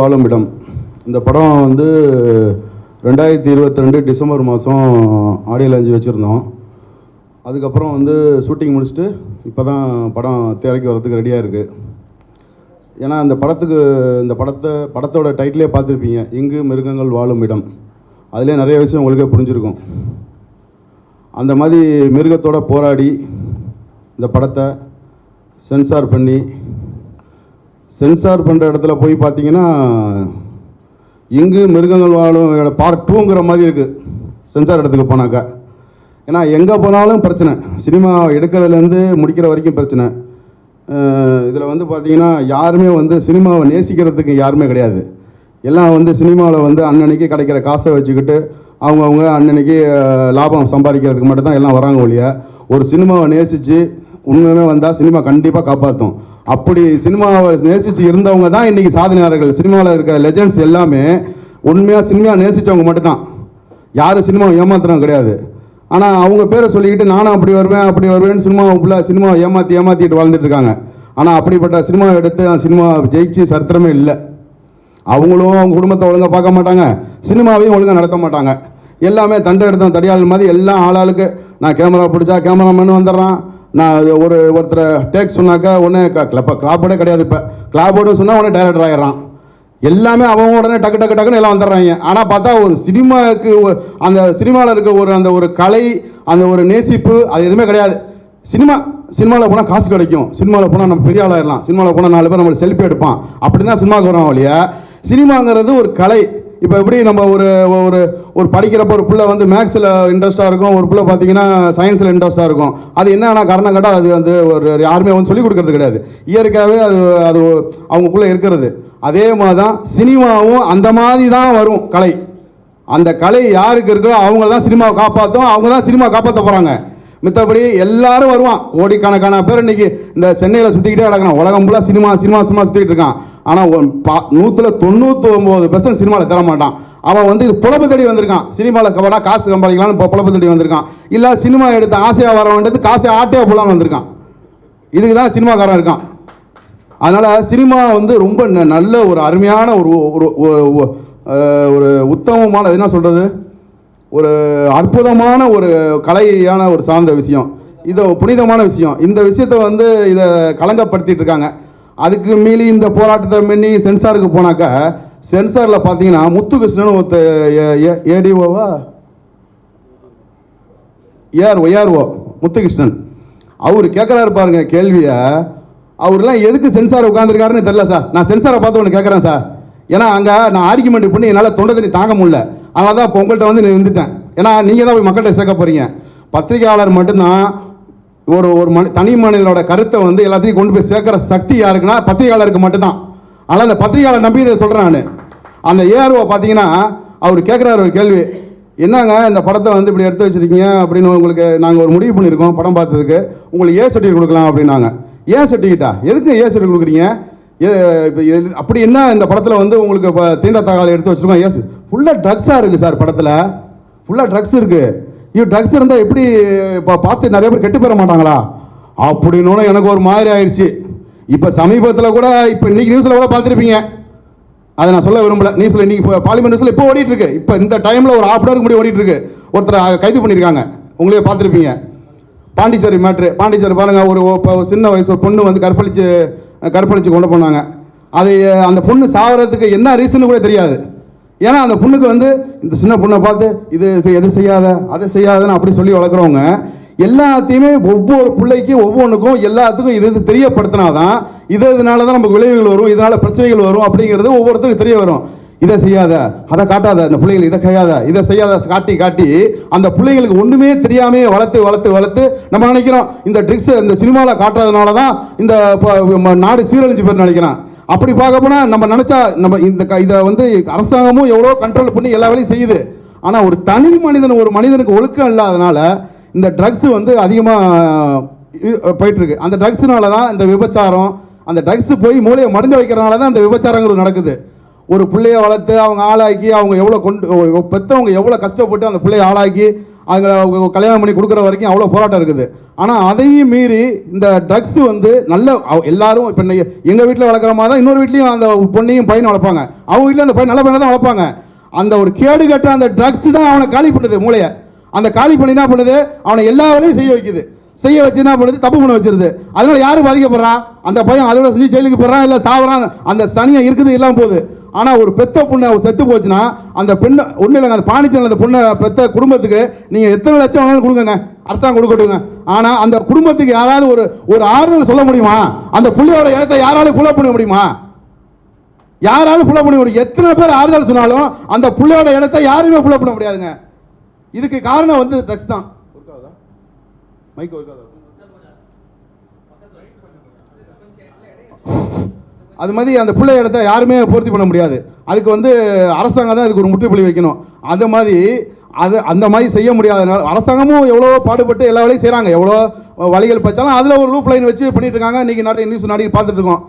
வாழும் இடம். இந்த படம் வந்து 2022 டிசம்பர் மாதம் ஆடியோ லான்ச் வச்சுருந்தோம். அதுக்கப்புறம் வந்து ஷூட்டிங் முடிச்சுட்டு இப்போ தான் படம் திரைக்கு வரதுக்கு ரெடியாக இருக்குது. ஏன்னா இந்த படத்தோட டைட்டிலே பார்த்துருப்பீங்க, இங்கு மிருகங்கள் வாழும் இடம். அதிலே நிறைய விஷயம் உங்களுக்கே புரிஞ்சிருக்கும். அந்த மாதிரி மிருகத்தோட போராடி இந்த படத்தை சென்சார் பண்ணுற இடத்துல போய் பார்த்தீங்கன்னா இங்கு மிருகங்கள் வாழும் பார்ட் 2ங்கிற மாதிரி இருக்குது சென்சார் இடத்துக்கு போனாக்கா. ஏன்னா எங்கே போனாலும் பிரச்சனை, சினிமா எடுக்கிறதுலேருந்து முடிக்கிற வரைக்கும் பிரச்சனை. இதில் வந்து பார்த்திங்கன்னா யாருமே வந்து சினிமாவை நேசிக்கிறதுக்கு யாருமே கிடையாது. எல்லாம் வந்து சினிமாவில் வந்து அன்னன்னைக்கு கிடைக்கிற காசை வச்சுக்கிட்டு அவங்கவுங்க அன்னன்னைக்கு லாபம் சம்பாதிக்கிறதுக்கு மட்டும்தான் எல்லாம் வராங்க ஒழிய, ஒரு சினிமாவை நேசித்து உண்மையுமே வந்தால் சினிமா கண்டிப்பாக காப்பாற்றும். அப்படி சினிமாவை நேசித்து இருந்தவங்க தான் இன்றைக்கி சாதனையாளர்கள். சினிமாவில் இருக்க லெஜெண்ட்ஸ் எல்லாமே உண்மையாக சினிமாவை நேசித்தவங்க மட்டும்தான், யாரும் சினிமாவை ஏமாத்துறவங்க கிடையாது. ஆனால் அவங்க பேரை சொல்லிக்கிட்டு நானும் அப்படி வருவேன்னு சினிமாவை ஏமாற்றிட்டு வாழ்ந்துட்டு இருக்காங்க. ஆனால் அப்படிப்பட்ட சினிமாவை எடுத்து அந்த சினிமா ஜெயிச்சு சரித்திரமே இல்லை. அவங்களும் அவங்க குடும்பத்தை ஒழுங்காக பார்க்க மாட்டாங்க, சினிமாவையும் ஒழுங்காக நடத்த மாட்டாங்க. எல்லாமே தண்டை எடுத்த தடியாள் மாதிரி எல்லாம் ஆளாளுக்கு நான் கேமரா பிடிச்சா கேமராமேன் வந்துடுறான், நான் ஒருத்தரை டேக் சொன்னாக்கா உடனே கிளாப்போடே கிடையாது. இப்போ கிளாப்போடு சொன்னால் உடனே டைரக்டர் ஆகிடுறான். எல்லாமே அவங்க உடனே டக்குன்னு எல்லாம் வந்துடுறாங்க. ஆனால் பார்த்தா ஒரு சினிமாவுக்கு அந்த சினிமாவில் இருக்க அந்த ஒரு கலை, அந்த ஒரு நேசிப்பு அது எதுவுமே கிடையாது. சினிமாவில் போனால் காசு கிடைக்கும், சினிமாவில் போனால் நம்ம பெரிய ஆளாயிடலாம், சினிமாவில் போனால் 4 பேர் நம்மளுக்கு செல்ஃபி எடுப்பான், அப்படி தான் சினிமாவுக்கு வரோம் வழிய. சினிமாங்கிறது ஒரு கலை. இப்போ எப்படி நம்ம ஒரு படிக்கிறப்ப ஒரு பிள்ளை வந்து மேக்ஸில் இன்ட்ரெஸ்ட்டாக இருக்கும், ஒரு பிள்ளை பார்த்தீங்கன்னா சயின்ஸில் இன்ட்ரெஸ்ட்டாக இருக்கும். அது என்ன காரணம் கேட்டால் அது வந்து யாருமே வந்து சொல்லிக் கொடுக்கறது கிடையாது, இயற்கையாகவே அது அவங்களுக்குள்ளே இருக்கிறது. அதே மாதிரி தான் சினிமாவும் அந்த மாதிரி தான் வரும் கலை. அந்த கலை யாருக்கு இருக்கோ அவங்க தான் சினிமாவை காப்பாற்றும், அவங்க தான் சினிமா காப்பாற்ற போகிறாங்க. மித்தபடி எல்லாரும் வருவான், கோடிக்கணக்கான பேர் இன்னைக்கு இந்த சென்னையில் சுற்றிக்கிட்டே கிடக்கிறான். உலகம் ஃபுல்லாக சினிமா சுற்றிக்கிட்டு இருக்கான். ஆனால் 199% சினிமாவில் தர மாட்டான். அவன் வந்து இது பொழப்பு தேடி வந்திருக்கான், சினிமாவில் கவடா காசு சம்பாதிக்கலான்னு இப்போ பொழப்பு தேடி வந்திருக்கான். இல்லை சினிமா எடுத்து ஆசையாக வர வேண்டியது காசை ஆட்டையாக போலான்னு வந்திருக்கான். இதுக்கு தான் சினிமாக்காரன் இருக்கான். அதனால் சினிமா வந்து ரொம்ப நல்ல ஒரு அருமையான ஒரு உத்தமமான என்ன சொல்கிறது, ஒரு அற்புதமான ஒரு கலையான ஒரு சார்ந்த விஷயம். இது புனிதமான விஷயம். இந்த விஷயத்தை வந்து இதை களங்கப்படுத்திட்டு இருக்காங்க. அதுக்கு மீறி இந்த போராட்டத்தை மீறி சென்சாருக்கு போனாக்கா, சென்சாரில் பார்த்தீங்கன்னா முத்துகிருஷ்ணன் ஏடிஓவா ஏஆர்ஓ முத்துகிருஷ்ணன் அவர் கேட்குறாரு பாருங்க கேள்வியை. அவர்லாம் எதுக்கு சென்சார் உட்காந்துருக்காருன்னு தெரியல சார். நான் சென்சாரை பார்த்து ஒன்று கேட்குறேன் சார். ஏன்னா அங்கே நான் ஆர்கியூமெண்ட் பண்ணி என்னால் தொண்டை தண்ணி தாங்க முடியல. அதனால தான் இப்போ உங்கள்கிட்ட வந்து வந்துட்டேன். ஏன்னா நீங்கள் தான் போய் மக்கள்கிட்ட சேர்க்க போகிறீங்க. பத்திரிகையாளர் மட்டும்தான் ஒரு தனி மனிதனோட கருத்தை வந்து எல்லாத்தையும் கொண்டு போய் சேர்க்குற சக்தி யாருக்குன்னா பத்திரிகையாளருக்கு மட்டும்தான். அதனால் அந்த பத்திரிகையாளர் நம்பி இதை சொல்கிறேன் நான். அந்த ஏஆர்ஓ பார்த்தீங்கன்னா அவர் கேட்குறாரு ஒரு கேள்வி, என்னங்க இந்த படத்தை வந்து இப்படி எடுத்து வச்சுருக்கீங்க அப்படின்னு உங்களுக்கு நாங்கள் ஒரு முடிவு பண்ணியிருக்கோம் படம் பார்த்ததுக்கு, உங்களுக்கு ஏ சர்டிஃபிகேட் கொடுக்கலாம் அப்படின்னாங்க. ஏன் சர்டிஃபிகேட்டா, எதுக்கு ஏ சர்டிஃபிகேட் கொடுக்குறீங்க, அப்படி என்ன இந்த படத்தில் வந்து உங்களுக்கு இப்போ தீண்டத்தகாத எடுத்து வச்சுருக்கோம். ஏஸ் ஃபுல்லாக ட்ரக்ஸாக இருக்குது சார், படத்தில் ஃபுல்லாக ட்ரக்ஸ் இருக்குது. ட்ரக்ஸ் இருந்தால் எப்படி இப்போ பார்த்து நிறைய பேர் கெட்டு பெற மாட்டாங்களா அப்படின்னு எனக்கு ஒரு மாதிரி ஆயிடுச்சு. இப்போ சமீபத்தில் கூட இப்போ இன்றைக்கி நியூஸில் கூட பார்த்துருப்பீங்க, அதை நான் சொல்ல விரும்பல. நியூஸில் இன்றைக்கி இப்போ பார்லிமெண்ட் நியூஸில் இப்போ ஓடிட்டுருக்கு. இப்போ இந்த டைமில் ஒரு ½ முன்னாடி ஓடிட்டுருக்கு. ஒருத்தர் கைது பண்ணியிருக்காங்க, உங்களே பார்த்துருப்பீங்க. பாண்டிச்சேரி மேட்ரு. பாண்டிச்சேரி பாருங்கள், ஒரு சின்ன வயசு ஒரு பொண்ணு வந்து கற்பழித்து கொண்டு போனாங்க. அது அந்த பொண்ணு சாகிறதுக்கு என்ன ரீசன் கூட தெரியாது. ஏன்னா அந்த பொண்ணுக்கு வந்து இந்த சின்ன பொண்ணை பார்த்து இது எது செய்யாத அதை செய்யாதன்னு அப்படி சொல்லி வளர்க்குறவங்க எல்லாத்தையுமே ஒவ்வொரு பிள்ளைக்கும் ஒவ்வொன்றுக்கும் எல்லாத்துக்கும் இது தெரியப்படுத்தினாதான் இதனால தான் நமக்கு விளைவுகள் வரும், இதனால் பிரச்சனைகள் வரும் அப்படிங்கிறது ஒவ்வொருத்தருக்கும் தெரிய வரும். இதை செய்யாத அதை காட்டாத, அந்த பிள்ளைகள் இதை செய்யாத காட்டி அந்த பிள்ளைங்களுக்கு ஒன்றுமே தெரியாமே வளர்த்து நம்ம நினைக்கிறோம் இந்த ட்ரிக்ஸ் இந்த சினிமாவில் காட்டுறதுனால தான் இந்த நாடு சீரழிஞ்சு பேர் நினைக்கிறான். அப்படி பார்க்க போனால் நம்ம நினச்சா நம்ம இதை வந்து அரசாங்கமும் எவ்வளோ கண்ட்ரோல் பண்ணி எல்லா வேலையும் செய்யுது. ஆனால் ஒரு தனி ஒரு மனிதனுக்கு ஒழுக்கம் இல்லாதனால இந்த ட்ரக்ஸ் வந்து அதிகமாக போயிட்டுருக்கு. அந்த ட்ரக்ஸ்னால தான் இந்த விபச்சாரம், அந்த ட்ரக்ஸ் போய் மூளையை மடுங்க வைக்கிறனால தான் இந்த விபச்சாரங்கள் நடக்குது. ஒரு பிள்ளைய வளர்த்து அவங்க ஆளாக்கி அவங்க எவ்வளோ பெற்றவங்க எவ்வளோ கஷ்டப்பட்டு அந்த பிள்ளைய ஆளாக்கி அவங்க கல்யாணம் பண்ணி கொடுக்குற வரைக்கும் அவ்வளோ போராட்டம் இருக்குது. ஆனால் அதையும் மீறி இந்த ட்ரக்ஸ் வந்து நல்ல எல்லாரும் இப்போ எங்கள் வீட்டில் வளர்க்குற மாதிரி தான் இன்னொரு வீட்லேயும் அந்த பொண்ணையும் பையனை வளர்ப்பாங்க. அவங்க வீட்டில் அந்த பையன் நல்ல பையனை தான் வளர்ப்பாங்க. அந்த ஒரு கேடு கட்ட அந்த ட்ரக்ஸ் தான் அவனை காலி பண்ணுது மூளையை. அந்த காலி பண்ணி என்ன பண்ணுது, அவனை எல்லா வேலையும் செய்ய வைக்குது. செய்ய வச்சு என்ன பண்ணுது, தப்பு பண்ண வச்சிருது. அதனால யாரும் பாதிக்கப்படுறான், அந்த பையன் அதோட செஞ்சு ஜெயிலுக்கு போடுறான், இல்லை சாவுறான், அந்த சனியம் இருக்குது இல்லாமல் போகுது. ஆனால் ஒரு பெத்த பொண்ணை செத்து போச்சுன்னா அந்த பெண்ணை ஒன்றும் இல்லைங்க, அந்த பாண்டிச்சேரியில் அந்த பொண்ணை பெத்த குடும்பத்துக்கு நீங்கள் எத்தனை லட்சம் வேணாலும் கொடுங்க, அரசாங்கம் கொடுக்கட்டுங்க. ஆனால் அந்த குடும்பத்துக்கு யாராவது ஒரு ஆறுதல் சொல்ல முடியுமா? அந்த புள்ளியோட இடத்தை யாராலும் ஃபுல்லப் பண்ண முடியுமா? யாராலும் ஃபுல்லப் பண்ண முடியும்? எத்தனை பேர் ஆறுதல் சொன்னாலும் அந்த புள்ளியோட இடத்தை யாருமே ஃபுல்லப் பண்ண முடியாதுங்க. இதுக்கு காரணம் வந்து ட்ரக்ஸ் தான். அது மாதிரி அந்த பிள்ளை இடத்த யாருமே பூர்த்தி பண்ண முடியாது. அதுக்கு வந்து அரசாங்கம் தான் இதுக்கு ஒரு முற்றுப்புள்ளி வைக்கணும். அது மாதிரி அந்த மாதிரி செய்ய முடியாதனால அரசாங்கமும் எவ்வளோ பாடுபட்டு எல்லா வேலையும் செய்கிறாங்க. எவ்வளோ வழிகள் பச்சாலும் அதில் ஒரு லூப் லைன் வச்சு பண்ணிட்டு இருக்காங்க. இன்றைக்கி நாட்டை நியூஸ் நாடி பார்த்துட்டு இருக்கோம்.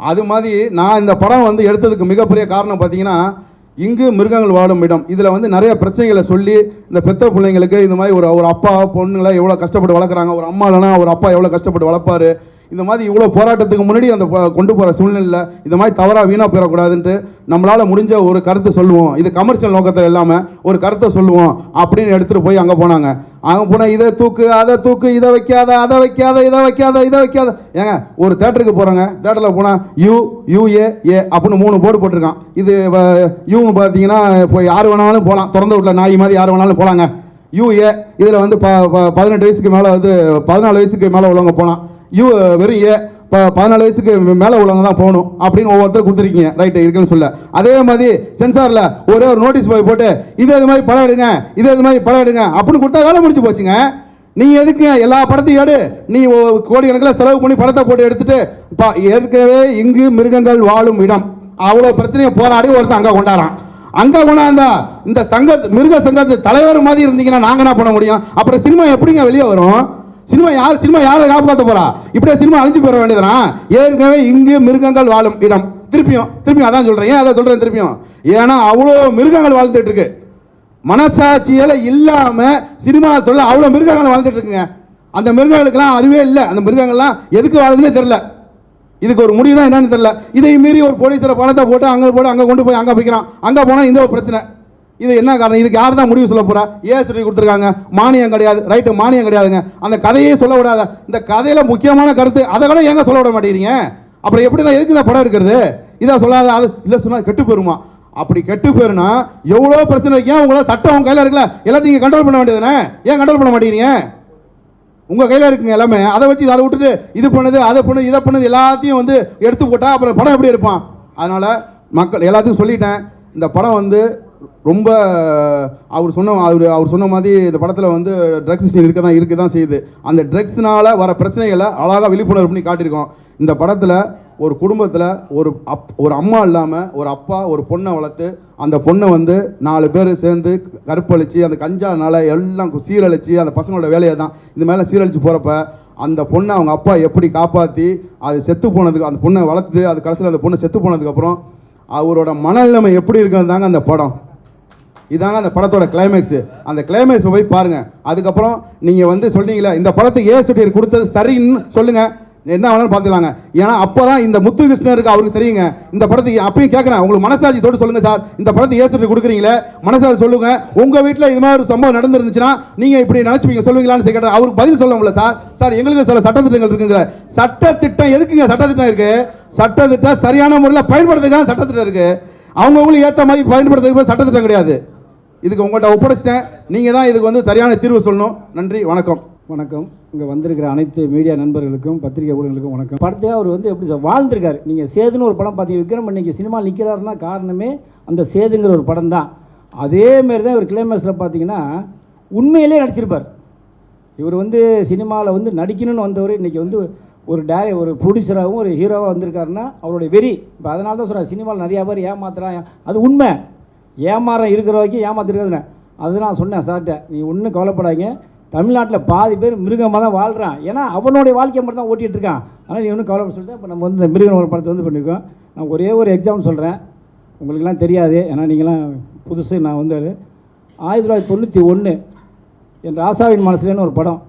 அது மாதிரி நான் இந்த படம் வந்து எடுத்ததுக்கு மிகப்பெரிய காரணம் பார்த்தீங்கன்னா, இங்கு மிருகங்கள் வாழும் இடம். இதில் வந்து நிறைய பிரச்சனைகளை சொல்லி இந்த பெத்த பிள்ளைங்களுக்கு இந்த மாதிரி ஒரு அப்பா பொண்ணுங்களை எவ்வளோ கஷ்டப்பட்டு வளர்க்குறாங்க, ஒரு அம்மா இல்லைனா ஒரு அப்பா எவ்வளோ கஷ்டப்பட்டு வளர்ப்பார், இந்த மாதிரி இவ்வளோ போராட்டத்துக்கு முன்னாடி அந்த கொண்டு போகிற சூழ்நிலை இந்த மாதிரி தவறாக வீணாக போயிடக்கூடாதுன்ட்டு நம்மளால் முடிஞ்ச ஒரு கருத்தை சொல்லுவோம். இது கமர்ஷியல் நோக்கத்தில் இல்லாமல் ஒரு கருத்தை சொல்லுவோம் அப்படின்னு எடுத்துகிட்டு போய் அங்கே போனாங்க. அங்கே போனால் இதை தூக்கு, அதை தூக்கு, இதை வைக்காத, அதை வைக்காத, இதை வைக்காத, இதை வைக்காத. ஏங்க ஒரு தேட்டருக்கு போகிறாங்க, தேட்டரில் போனால் யூஏ அப்படின்னு 3 போர்டு போட்டிருக்கான். இது யூன்னு பார்த்தீங்கன்னா இப்போ யார் வேணாலும் போகலாம், திறந்த வீட்டில் நாய் மாதிரி யார் வேணாலும் போகலாங்க. யூஏ இதில் வந்து 18 வயசுக்கு மேலே வந்து 14 வயசுக்கு மேலே உள்ளவங்க போகலாம். வெறும் 14 வயசுக்கு மேலே உள்ளவங்க தான் போகணும் அப்படின்னு ஒவ்வொருத்தரும் கொடுத்துருக்கீங்க. ரைட்டு இருக்குன்னு சொல்ல. அதே மாதிரி சென்சாரில் ஒரு நோட்டீஸ் போட்டு இது மாதிரி படம் எடுங்க, இது மாதிரி படம் எடுங்க அப்படின்னு கொடுத்தா வேலை முடிச்சு போச்சுங்க. நீங்கள் எதுக்கு எல்லா படத்தையும் எடு, நீ கோடிக்கணக்கில் செலவு பண்ணி படத்தை போட்டு எடுத்துட்டு ஏற்கனவே இங்கு மிருகங்கள் வாழும் இடம் அவ்வளோ பிரச்சனையை போராடி ஒருத்தன் அங்கே கொண்டாடுறான். அங்கே கொண்டாந்தா இந்த மிருக சங்கத்து தலைவர் மாதிரி இருந்தீங்கன்னா நாங்கள் என்ன பண்ண முடியும்? அப்புறம் சினிமா எப்படிங்க வெளியே வரும்? சினிமா யாரை காப்பாற்ற போறா? இப்படியே சினிமா அழிஞ்சு போயிட வேண்டியதுனா? ஏற்கனவே இங்கு மிருகங்கள் வாழும் இடம். திருப்பியும் அதான் சொல்றேன். ஏன் அதை சொல்றேன் திருப்பியும்? ஏன்னா அவ்வளோ மிருகங்கள் வாழ்ந்துட்டு இருக்கு. மனசாட்சியில இல்லாம சினிமா தொழில் அவ்வளோ மிருகங்கள் வாழ்ந்துட்டு இருக்குங்க. அந்த மிருகங்களுக்கெல்லாம் அறிவே இல்லை. அந்த மிருகங்கள்லாம் எதுக்கு வாழுதுன்னே தெரியல. இதுக்கு ஒரு முடிவு தான் என்னன்னு தெரியல. இதை மீறி ஒரு போலீஸில் பணத்தை போட்டு அங்கே கொண்டு போய் அங்கே வைக்கிறான். அங்கே போனால் இந்த ஒரு பிரச்சனை. இது என்ன காரணம்? இதுக்கு யார் தான் முடிவு சொல்ல போறா? ஏன் கொடுத்துருக்காங்க? மானியம் கிடையாது. ரைட்டு, மானியம் கிடையாதுங்க. அந்த கதையே சொல்ல விடாத. இந்த கதையில முக்கியமான கருத்து அதை கூட ஏங்க சொல்ல விட மாட்டேங்கிறீங்க? அப்புறம் எப்படி தான் எதுக்கு இந்த படம் எடுக்கிறது? இதை சொல்லாத, அது இல்லை சொன்னா கெட்டு போயிருமா? அப்படி கெட்டு போயிருனா எவ்வளோ பிரச்சனை வைக்க. உங்களால் சட்டம் உங்க கையில் இருக்குல்ல, எல்லாத்தையும் கண்ட்ரோல் பண்ண வேண்டியதுனே. ஏன் கண்ட்ரோல் பண்ண மாட்டேங்கிறீங்க? உங்க கையில் இருக்குங்க எல்லாமே. அதை வச்சு அதை விட்டுட்டு இது பண்ணுது, அதை பண்ணுது, இதை பண்ணுது எல்லாத்தையும் வந்து எடுத்து போட்டா அப்புறம் படம் எப்படி எடுப்பான்? அதனால மக்கள் எல்லாத்தையும் சொல்லிட்டேன். இந்த படம் வந்து ரொம்ப அவர் சொன்ன மாதிரி இந்த படத்தில் வந்து ட்ரக்ஸ் சீன் இருக்க தான் செய்யுது. அந்த ட்ரக்ஸ்னால வர பிரச்சனைகளை அழகாக விழிப்புணர்வு பண்ணி காட்டியிருக்கோம். இந்த படத்தில் ஒரு குடும்பத்தில் ஒரு அம்மா இல்லாமல் ஒரு அப்பா ஒரு பொண்ணை வளர்த்து அந்த பொண்ணை வந்து 4 பேர் சேர்ந்து கற்பழித்து அந்த கஞ்சானால எல்லாம் சீரழித்து அந்த பசங்களோட வேலையை தான் இந்த மேலே சீரழித்து போகிறப்ப அந்த பொண்ணை அவங்க அப்பா எப்படி காப்பாற்றி அது செத்து போனதுக்கு அந்த பொண்ணை வளர்த்து அது கடைசியில் அந்த பொண்ணை செத்து போனதுக்கப்புறம் அவரோட மனநிலைமை எப்படி இருக்குன்னு தாங்க அந்த படம். இதாங்க அந்த படத்தோட கிளைமேக்ஸு. அந்த கிளைமேக்ஸை போய் பாருங்கள். அதுக்கப்புறம் நீங்கள் வந்து சொல்றீங்களே இந்த படத்துக்கு ஏ கொடுத்தது சரின்னு சொல்லுங்கள், என்ன வேணாலும் பார்த்துக்கலாங்க. ஏன்னா அப்போ தான் இந்த முத்துகிருஷ்ணருக்கு அவருக்கு தெரியுங்க. இந்த படத்துக்கு அப்பயும் கேட்குறேன், உங்களுக்கு மனசாட்சி தொட்டு சொல்லுங்கள் சார், இந்த படத்துக்கு ஏ கொடுக்குறீங்களே மனசாட்சி சொல்லுங்கள். உங்கள் வீட்டில் இது மாதிரி ஒரு சம்பவம் நடந்துருந்துச்சுன்னா நீங்கள் இப்படி நினச்சிப்பீங்க சொல்லுவீங்களான்னு கேட்குறேன். அவருக்கு பதில் சொல்ல முடியல சார் எங்களுக்கு சில சட்டத்திட்டங்கள் இருக்குங்கிற. சட்டத்திட்டம் எதுக்குங்க? சட்டத்திட்டம் இருக்குது. சட்டத்திட்டம் சரியான முறையில் பயன்படுத்துக்காக சட்டத்திட்டம் இருக்குது. அவங்களுக்கு ஏற்ற மாதிரி பயன்படுத்துறதுக்கு சட்டத்திட்டம் கிடையாது. இதுக்கு உங்கள்கிட்ட ஒப்படைச்சிட்டேன். நீங்கள் தான் இதுக்கு வந்து சரியான தீர்வு சொல்லணும். நன்றி, வணக்கம். வணக்கம். இங்கே வந்திருக்கிற அனைத்து மீடியா நண்பர்களுக்கும் பத்திரிகை ஊடகங்களுக்கும் வணக்கம். படத்தையே அவர் வந்து எப்படி வாழ்ந்திருக்காரு. நீங்கள் சேதுன்னு ஒரு படம் பார்த்தீங்க, விக்ரம் இன்றைக்கி சினிமா நிற்கிறாருன்னா காரணமே அந்த சேதுங்கிற ஒரு படம் தான். அதேமாரி தான் இவர் கிளைமேக்ஸில் பார்த்தீங்கன்னா உண்மையிலே நடிச்சிருப்பார். இவர் வந்து சினிமாவில் வந்து நடிக்கணும்னு வந்தவர் இன்றைக்கி வந்து ஒரு ப்ரொடியூசராகவும் ஒரு ஹீரோவாக வந்திருக்காருன்னா அவருடைய வெறி. இப்போ அதனால தான் சொல்கிறார் சினிமாவில் நிறையா பேர் ஏமாத்துறான். அது உண்மை. ஏமாறம் இருக்கிற வரைக்கும் ஏமாத்திருக்காதுண்ணே. அது நான் சொன்னேன் சார்கிட்ட, நீ ஒன்றும் கவலைப்படாதீங்க, தமிழ்நாட்டில் பாதி பேர் மிருகமாக தான் வாழ்கிறான். ஏன்னா அவனுடைய வாழ்க்கையை மட்டும் தான் ஓட்டிகிட்டு இருக்கான். ஆனால் நீ ஒன்றும் கவலைப்பட சொல்லிட்டு இப்போ நம்ம வந்து இந்த மிருகம் ஒரு படத்தை வந்து பண்ணியிருக்கோம். நான் ஒரே ஒரு எக்ஸாம்பிள் சொல்கிறேன், உங்களுக்கெல்லாம் தெரியாது, ஏன்னா நீங்களாம் புதுசு. நான் வந்து 1991 என் ராசாவின் மனசுலேன்னு ஒரு படம்.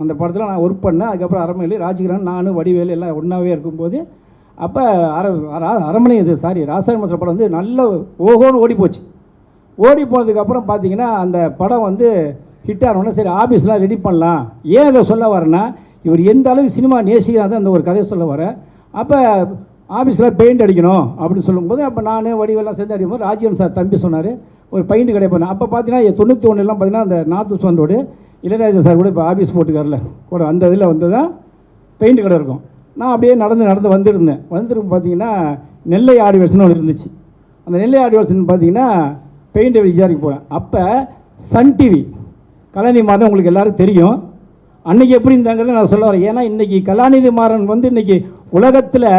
அந்த படத்தில் நான் ஒர்க் பண்ணேன். அதுக்கப்புறம் அரண்மனையில் ராஜகிரண் நான் வடிவேலு எல்லாம் ஒன்றாவே இருக்கும்போது அப்போ அரண்மனை இது ராசாயன மசாலா படம் வந்து நல்ல ஓஹோன்னு ஓடி போச்சு. ஓடி போனதுக்கப்புறம் பார்த்தீங்கன்னா அந்த படம் வந்து ஹிட் ஆனோடனே சரி ஆஃபீஸ்லாம் ரெடி பண்ணலாம். ஏன் இதை சொல்ல வரேன்னா இவர் எந்த அளவுக்கு சினிமா நேசிக்கிறாங்க அந்த ஒரு கதையை சொல்ல வரேன். அப்போ ஆஃபீஸில் பெயிண்ட் அடிக்கணும் அப்படின்னு சொல்லும்போது அப்போ நான் வடிவெல்லாம் சேர்ந்து அடிக்கும்போது ராஜீவன் சார் தம்பி சொன்னார் ஒரு பெயிண்ட் கடை பண்ணேன். அப்போ பார்த்தீங்கன்னா 91 பார்த்தீங்கன்னா அந்த north west road Ilaiyaraaja sir கூட இப்போ ஆஃபீஸ் போட்டுக்காரில் கூட அந்த இதில் வந்து தான் பெயிண்ட் கடை இருக்கும். நான் அப்படியே நடந்து வந்துருக்கும் பார்த்தீங்கன்னா நெல்லை ஆடிவர்ஸ்னு ஒன்று இருந்துச்சு. அந்த நெல்லை ஆடிவர்ஸ்னு பார்த்தீங்கன்னா பெயிண்ட் விசாரிக்க போகிறேன். அப்போ சன் டிவி கலாநிதி மாறன் உங்களுக்கு எல்லோரும் தெரியும். அன்றைக்கி எப்படி இருந்தாங்கிறத நான் சொல்ல வரேன். ஏன்னா இன்றைக்கி கலாநிதி மாறன் வந்து இன்றைக்கி உலகத்தில்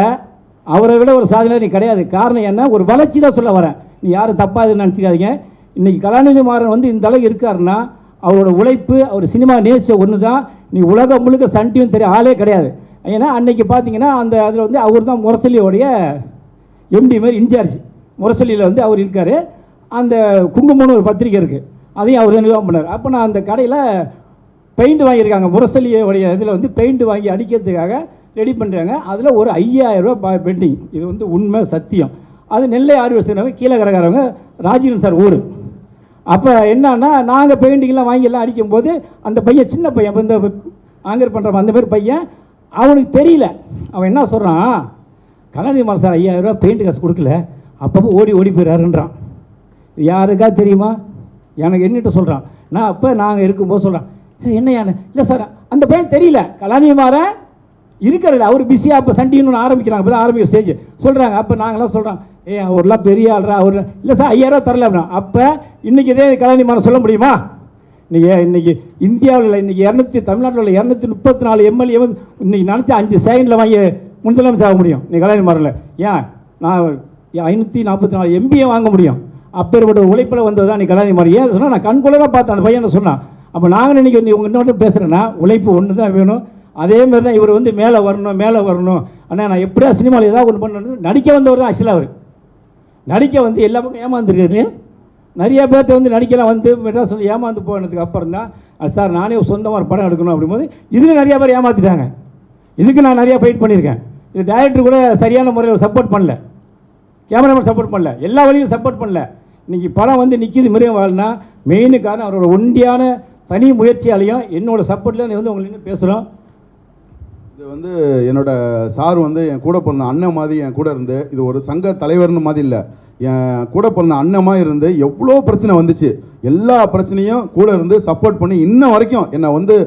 அவரை விட ஒரு சாதனை நீ கிடையாது. காரணம் என்ன, ஒரு வளர்ச்சி தான் சொல்ல வரேன். நீ யாரும் தப்பாக இதுன்னு நினச்சிக்காதீங்க. இன்றைக்கி கலாநிதி மாறன் வந்து இந்த அளவுக்கு இருக்காருன்னா அவரோட உழைப்பு, அவர் சினிமா நேசித்த ஒன்று தான். நீ உலகம் முழுக்க சன் டிவின்னு தெரிய ஆளே கிடையாது. ஏன்னா அன்றைக்கி பார்த்தீங்கன்னா அந்த அதில் வந்து அவர் தான் முரசொலியோடைய எம்டி மாதிரி இன்சார்ஜ். முரசொலியில் வந்து அவர் இருக்கார். அந்த குங்குமம்னு ஒரு பத்திரிக்கை இருக்குது, அதையும் அவர் தான் நிர்வாகம் பண்ணார். அப்போ நான் அந்த கடையில் பெயிண்ட் வாங்கியிருக்காங்க, முரசொலியோடைய இதில் வந்து பெயிண்ட் வாங்கி அடிக்கிறதுக்காக ரெடி பண்ணுறாங்க. அதில் ஒரு 5000 ரூபா பெண்டிங். இது வந்து உண்மை சத்தியம். அது நெல்லை ஆர்வஸ்தவங்க கீழே கிடக்கிறவங்க ராஜீவன் சார் ஊர். அப்போ என்னன்னா நாங்கள் பெயிண்டிங்லாம் வாங்கி எல்லாம் அடிக்கும்போது அந்த பையன் சின்ன பையன் இந்த ஆங்கர் பண்ணுற அந்த மாதிரி பையன் அவனுக்கு தெரியல. அவன் என்ன சொல்கிறான், கலாநிதி மாறன் சார் 5000 ரூபா பெயிண்ட் காசு கொடுக்கல, அப்பப்போ ஓடி போயிடாருன்றான். யாருக்கா தெரியுமா? எனக்கு என்னட்டு சொல்கிறான். நான் அப்போ நாங்கள் இருக்கும்போது சொல்கிறான், என்ன இல்லை சார் அந்த பையன் தெரியல, கலாநிதி மாறன் இருக்கிறதில்ல, அவர் பிஸியாக அப்போ சண்டின்னு ஆரம்பிக்கிறாங்க. அப்போ தான் ஆரம்பிக்க ஸ்டேஜ் சொல்கிறாங்க. அப்போ நாங்களாம் சொல்கிறோம், அவர்லாம் பெரிய ஆள்றா, அவர் இல்லை சார் 5000 ரூபா தரல அப்படின்னா. அப்போ இன்றைக்கி இதே கலாநிதி மாறன் சொல்ல முடியுமா? இன்றைக்கி இந்தியாவில் இன்றைக்கி தமிழ்நாட்டில் உள்ள 234 எம்எல்ஏ வந்து இன்றைக்கி நினச்சா 5 செகண்டில் வாங்கி முதலமைச்சர் ஆக முடியும். நீ கலாநிதி மாறல ஏன் நான் 544 எம்பியை வாங்க முடியும். அப்பேற்பட்ட உழைப்பில் வந்தது தான் நீ கலாநிதி மாறன். ஏன் சொன்னால் நான் கண்குள்ளதாக பார்த்தேன் அந்த பையனை சொன்னான். அப்போ நாங்கள் இன்றைக்கி உங்கள் இன்னொரு பேசுகிறேன்னா உழைப்பு ஒன்று தான் வேணும். அதேமாரி தான் இவர் வந்து மேலே வரணும். ஆனால் நான் எப்படியா சினிமாவில் ஏதாவது ஒன்று பண்ணணும். நடிக்க வந்தவர் தான் ஆக்சுவலாக அவர். நடிக்க வந்து எல்லா பக்கம் ஏமாந்துருக்காரு. நிறைய பேர்கிட்ட வந்து நடிக்கலாம் வந்து மெட்ராஸ் வந்து ஏமாந்து போனதுக்கு அப்புறம் தான் சார் நானே சொந்தமாக ஒரு படம் எடுக்கணும் அப்படிங்கும்போது இதில் நிறையா பேர் ஏமாற்றிட்டாங்க. இதுக்கு நான் நிறையா ஃபைட் பண்ணியிருக்கேன். இது டைரக்டர் கூட சரியான முறையில் சப்போர்ட் பண்ணல, கேமராமேன் சப்போர்ட் பண்ணல, எல்லா வழியும் சப்போர்ட் பண்ணல. இன்றைக்கி படம் வந்து நிற்கிது மிருகம் வாழ்னா மெயினு காரணம் அவரோட ஒண்டியான தனி முயற்சியாலையும் என்னோட சப்போர்ட்லேருந்து வந்து உங்களுக்கு இன்னும் பேசுகிறோம். இது வந்து என்னோட சார் வந்து என் கூட பிறந்த அண்ணன் மாதிரி என் கூட இருந்து, இது ஒரு சங்க தலைவர்னு மாதிரி இல்லை, என் கூட பிறந்த அண்ணமாக இருந்து எவ்வளோ பிரச்சனை வந்துச்சு, எல்லா பிரச்சனையும் கூட இருந்து சப்போர்ட் பண்ணி இன்ன வரைக்கும் என்னை வந்து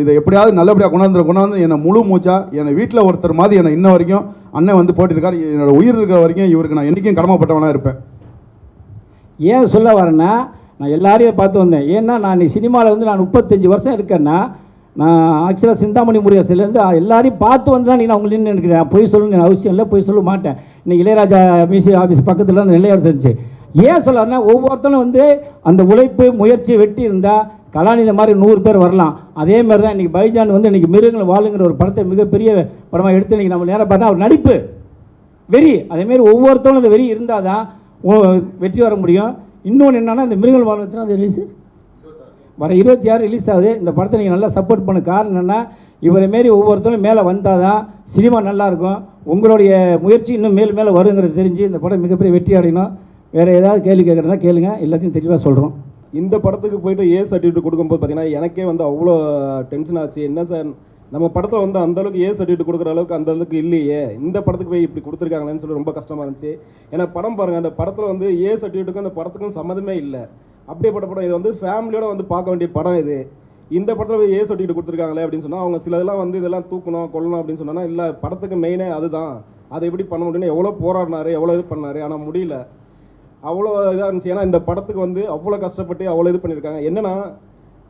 இதை எப்படியாவது நல்லபடியாக கொண்டாந்து என்னை முழு மூச்சாக என்னை வீட்டில் ஒருத்தர் மாதிரி என்னை இன்ன வரைக்கும் அண்ணன் வந்து போட்டிருக்கார். என்னோட உயிர் இருக்கிற வரைக்கும் இவருக்கு நான் என்றைக்கும் கடமைப்பட்டவனாக இருப்பேன். ஏன் சொல்ல வரேன்னா நான் எல்லாரையும் பார்த்து வந்தேன். ஏன்னா நான் சினிமாவில் வந்து நான் 35 வருஷம் இருக்கேன்னா நான் ஆக்சுவலாக சிந்தாமணி முருகேசன்லேருந்து எல்லாரையும் பார்த்து வந்து தான் நான் உங்களுக்கு நினைக்கிறேன். நான் பொய் சொல்லணும்னு அவசியம் இல்லை, பொய் சொல்ல மாட்டேன். இன்றைக்கி இளையராஜா மியூசிக் ஆஃபீஸ் பக்கத்தில் அந்த நிலையோடு செஞ்சு ஏன் சொல்லறேன்னா ஒவ்வொருத்தரும் வந்து அந்த உழைப்பு முயற்சி வெட்டி இருந்தால் கலாநிதி மாதிரி 100 பேர் வரலாம். அதே மாதிரி தான் இன்றைக்கி பைஜான் வந்து இன்றைக்கி மிருகங்கள் வாழுங்கிற ஒரு படத்தை மிகப்பெரிய படமாக எடுத்து இன்றைக்கி நம்ம நேராக பார்த்தா அவர் நடிப்பு வெறி, அதேமாரி ஒவ்வொருத்தரும் அந்த வெறி இருந்தால் தான் வெற்றி வர முடியும். இன்னொன்று என்னென்னா இந்த மிருகங்கள் வாழ் வச்சுன்னா அது ரிலீஸு வர 26 ரிலீஸ் ஆகுது. இந்த படத்தை நீங்கள் நல்லா சப்போர்ட் பண்ண காரணம் என்னென்னா இவரை மாரி ஒவ்வொருத்தரும் மேலே வந்தால் தான் சினிமா நல்லாயிருக்கும். உங்களுடைய முயற்சி இன்னும் மேலே வருங்கிறது தெரிஞ்சு இந்த படம் மிகப்பெரிய வெற்றி அடையணும். வேறு ஏதாவது கேள்வி கேட்குறதா கேளுங்க, எல்லாத்தையும் தெளிவாக சொல்கிறோம். இந்த படத்துக்கு போய்ட்டு சர்டிஃபிகேட் கொடுக்கும்போது பார்த்தீங்கன்னா எனக்கே வந்து அவ்வளோ டென்ஷன் ஆச்சு. என்ன சார் நம்ம படத்தில் வந்து அந்தளவுக்கு சர்டிஃபிகேட் கொடுக்குற அளவுக்கு அந்தளவுக்கு இல்லையே, இந்த படத்துக்கு போய் இப்படி கொடுத்துருக்காங்களேன்னு சொல்லி ரொம்ப கஷ்டமாக இருந்துச்சு. ஏன்னா படம் பாருங்கள், அந்த படத்தில் வந்து சர்டிஃபிகேட்டுக்கும் அந்த படத்துக்கும் சம்மந்தமே இல்லை. அப்படியேப்பட்ட படம் இது வந்து ஃபேமிலியோட வந்து பார்க்க வேண்டிய படம் இது. இந்த படத்தில் போய் சர்டிஃபிகேட் கொடுத்துருக்காங்களே அப்படின்னு சொன்னால் அவங்க சிலதெல்லாம் வந்து இதெல்லாம் தூக்கணும் கொள்ளணும் அப்படின்னு சொன்னால் இல்லை, படத்துக்கு மெயினே அதுதான், அதை எப்படி பண்ண முடியும்னு எவ்வளோ போராடினார், எவ்வளோ இது பண்ணார், ஆனால் முடியல. அவ்வளோ இதாக இருந்துச்சு. ஏன்னா இந்த படத்துக்கு வந்து அவ்வளோ கஷ்டப்பட்டு அவ்வளோ இது பண்ணியிருக்காங்க. என்னென்னா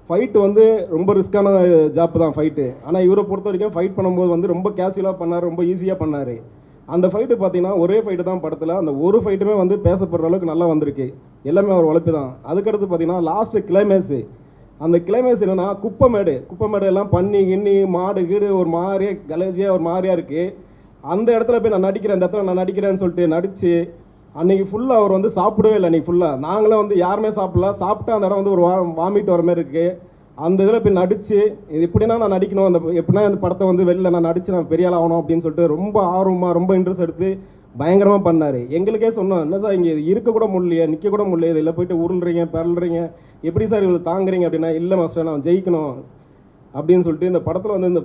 ஃபைட்டு வந்து ரொம்ப ரிஸ்க்கான ஜாப் தான் ஃபைட்டு. ஆனால் இவரை பொறுத்த வரைக்கும் ஃபைட் பண்ணும்போது வந்து ரொம்ப கேஷுவலாக பண்ணார், ரொம்ப ஈஸியாக பண்ணார். அந்த ஃபைட்டு பார்த்தீங்கன்னா ஒரே ஃபைட்டு தான் படத்தில். அந்த ஒரு ஃபைட்டுமே வந்து பேசப்படுற அளவுக்கு நல்லா வந்திருக்கு. எல்லாமே அவர் உழைப்பு தான். அதுக்கடுத்து பார்த்தீங்கன்னா லாஸ்ட்டு கிளைமேக்ஸு, அந்த கிளைமேக்ஸ் என்னென்னா குப்பைமேடு எல்லாம் பண்ணி கிண்ணி மாடு கீடு ஒரு மாதிரியே கலேஜியாக ஒரு மாதிரியாக இருக்குது. அந்த இடத்துல போய் நான் நடிக்கிறேன், இந்த இடத்துல நான் நடிக்கிறேன்னு சொல்லிட்டு நடித்து அன்றைக்கி ஃபுல்லாக அவர் வந்து சாப்பிடவே இல்லை. அன்றைக்கி ஃபுல்லாக நாங்களும் வந்து யாருமே சாப்பிட்ல. சாப்பிட்டா அந்த இடம் வந்து ஒரு வாமிட் வர மாதிரி இருக்குது. அந்த இதில் போய் நடித்து இது எப்படின்னா நான் நடிக்கணும், அந்த எப்படின்னா அந்த படத்தை வந்து வெளில நான் நடித்து நான் பெரிய ஆள் ஆகணும் அப்படின்னு சொல்லிட்டு ரொம்ப ஆர்வமாக ரொம்ப இன்ட்ரெஸ்ட் எடுத்து பயங்கரமாக பண்ணார். எங்களுக்கே சொன்னோம், என்ன சார் இங்கே இருக்க கூட முடியலையே, நிற்க கூட முடியல, இதில் போயிட்டு உருள்றீங்க பரல்றீங்க, எப்படி சார் இவ்வளோ தாங்குறீங்க அப்படின்னா, இல்லை மாஸ்டர் நான் ஜெயிக்கணும் அப்படின்னு சொல்லிட்டு இந்த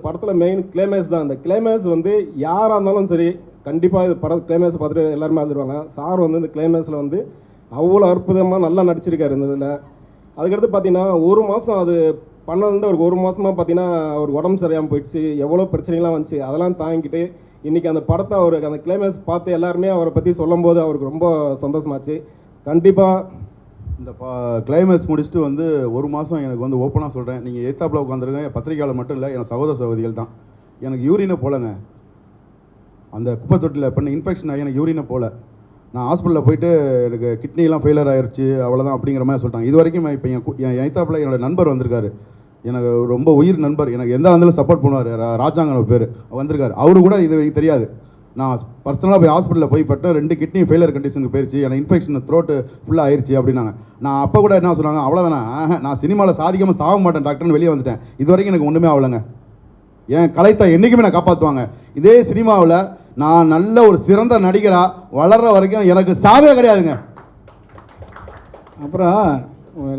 படத்தில் மெயின் கிளைமேக்ஸ் தான். அந்த கிளைமேக்ஸ் வந்து யாராக இருந்தாலும் சரி கண்டிப்பாக இது கிளைமேக்ஸ் பார்த்துட்டு எல்லாருமே வந்துடுவாங்க. சார் வந்து இந்த கிளைமேக்ஸில் வந்து அவ்வளோ அற்புதமாக நல்லா நடிச்சிருக்காரு இந்த இதில். அதுக்கடுத்து பார்த்தீங்கன்னா ஒரு மாதம் அது பண்ணது ஒரு 1 மாதமாக பார்த்தீங்கன்னா அவர் உடம்பு சரியாமல் போயிடுச்சு, எவ்வளோ பிரச்சனைலாம் வந்துச்சு, அதெல்லாம் தாங்கிட்டு இன்றைக்கி அந்த படத்தை அவருக்கு அந்த கிளைமேக்ஸ் பார்த்து எல்லாருமே அவரை பற்றி சொல்லும்போது அவருக்கு ரொம்ப சந்தோஷமாச்சு. கண்டிப்பாக இந்த கிளைமேக்ஸ் முடிச்சுட்டு வந்து 1 மாதம் எனக்கு வந்து ஓப்பனாக சொல்கிறேன், நீங்கள் எய்த்தாப்பில் உட்காந்துருங்க, பத்திரிக்கையாளர் மட்டும் இல்லை, என் சகோதர சகோதரிகள் தான். எனக்கு யூரினை போலங்க, அந்த குப்பை தொட்டியில் பண்ண இன்ஃபெக்ஷன் ஆகி எனக்கு யூரினை போல. நான் ஹாஸ்பிட்டலில் போயிட்டு எனக்கு கிட்னிலாம் ஃபெயிலியர் ஆயிடுச்சு அவ்வளோதான் அப்படிங்கிற மாதிரி சொல்லிட்டாங்க. இது வரைக்கும் இப்போ என் எய்த்தாப்பில் என்னோட நண்பர் வந்திருக்காரு, எனக்கு ரொம்ப உயிர் நண்பர், எனக்கு எந்த வந்தாலும் சப்போர்ட் பண்ணுவார், ராஜாங்கன பேர் வந்திருக்காரு. அவரு கூட இது எனக்கு தெரியாது. நான் பர்சனலாக போய் ஹாஸ்பிட்டலில் போய் பட்டேன், 2 கிட்னி ஃபெயிலியர் கண்டிஷனுக்கு போயிடுச்சு, எனக்கு இன்ஃபெக்ஷன் த்ரோட்டு ஃபுல்லாக ஆயிடுச்சு அப்படின்னாங்க. நான் அப்போ கூட என்ன சொன்னாங்க, அவ்வளோதானே, நான் சினிமாவில் சாதிக்காமல் சாக மாட்டேன் டாக்டர்னு வெளியே வந்துட்டேன். இது வரைக்கும் எனக்கு ஒன்றுமே ஆகலைங்க. என் கலைத்தை என்றைக்குமே நான் காப்பாற்றுவாங்க. இதே சினிமாவில் நான் நல்ல ஒரு சிறந்த நடிகராக வளர்கிற வரைக்கும் எனக்கு சாவே கிடையாதுங்க. அப்புறம்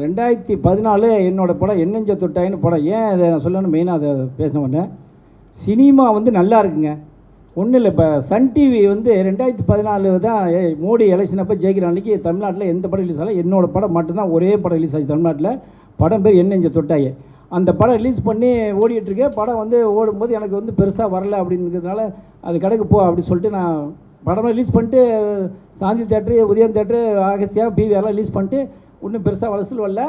2014 என்னோடய படம் எண்ணெஞ்ச தொட்டாயின்னு படம். ஏன் அதை நான் சொல்லணும், மெயினாக அதை பேசின உடனே சினிமா வந்து நல்லா இருக்குங்க. ஒன்றும் இல்லை, இப்போ சன் டிவி வந்து 2014 தான் மோடி எலெக்ஷன் அப்போ ஜெயிக்கிற அன்றைக்கி தமிழ்நாட்டில் எந்த படம் ரிலீஸ் ஆகல, என்னோடய படம் மட்டும்தான் ஒரே படம் ரிலீஸ் ஆச்சு தமிழ்நாட்டில். படம் பேர் எண்ணெஞ்ச தொட்டாயே. அந்த படம் ரிலீஸ் பண்ணி ஓடிட்டுருக்கு. படம் வந்து ஓடும்போது எனக்கு வந்து பெருசாக வரல அப்படிங்கிறதுனால அது கடைக்கு போ அப்படின்னு சொல்லிட்டு நான் படம் ரிலீஸ் பண்ணிட்டு சாந்தி தேட்ரு, உதயம் தேட்ரு, ஆகஸ்தியா, பிவிஆர்லாம் ரிலீஸ் பண்ணிட்டு ஒன்றும் பெருசாக வளசல் வரல,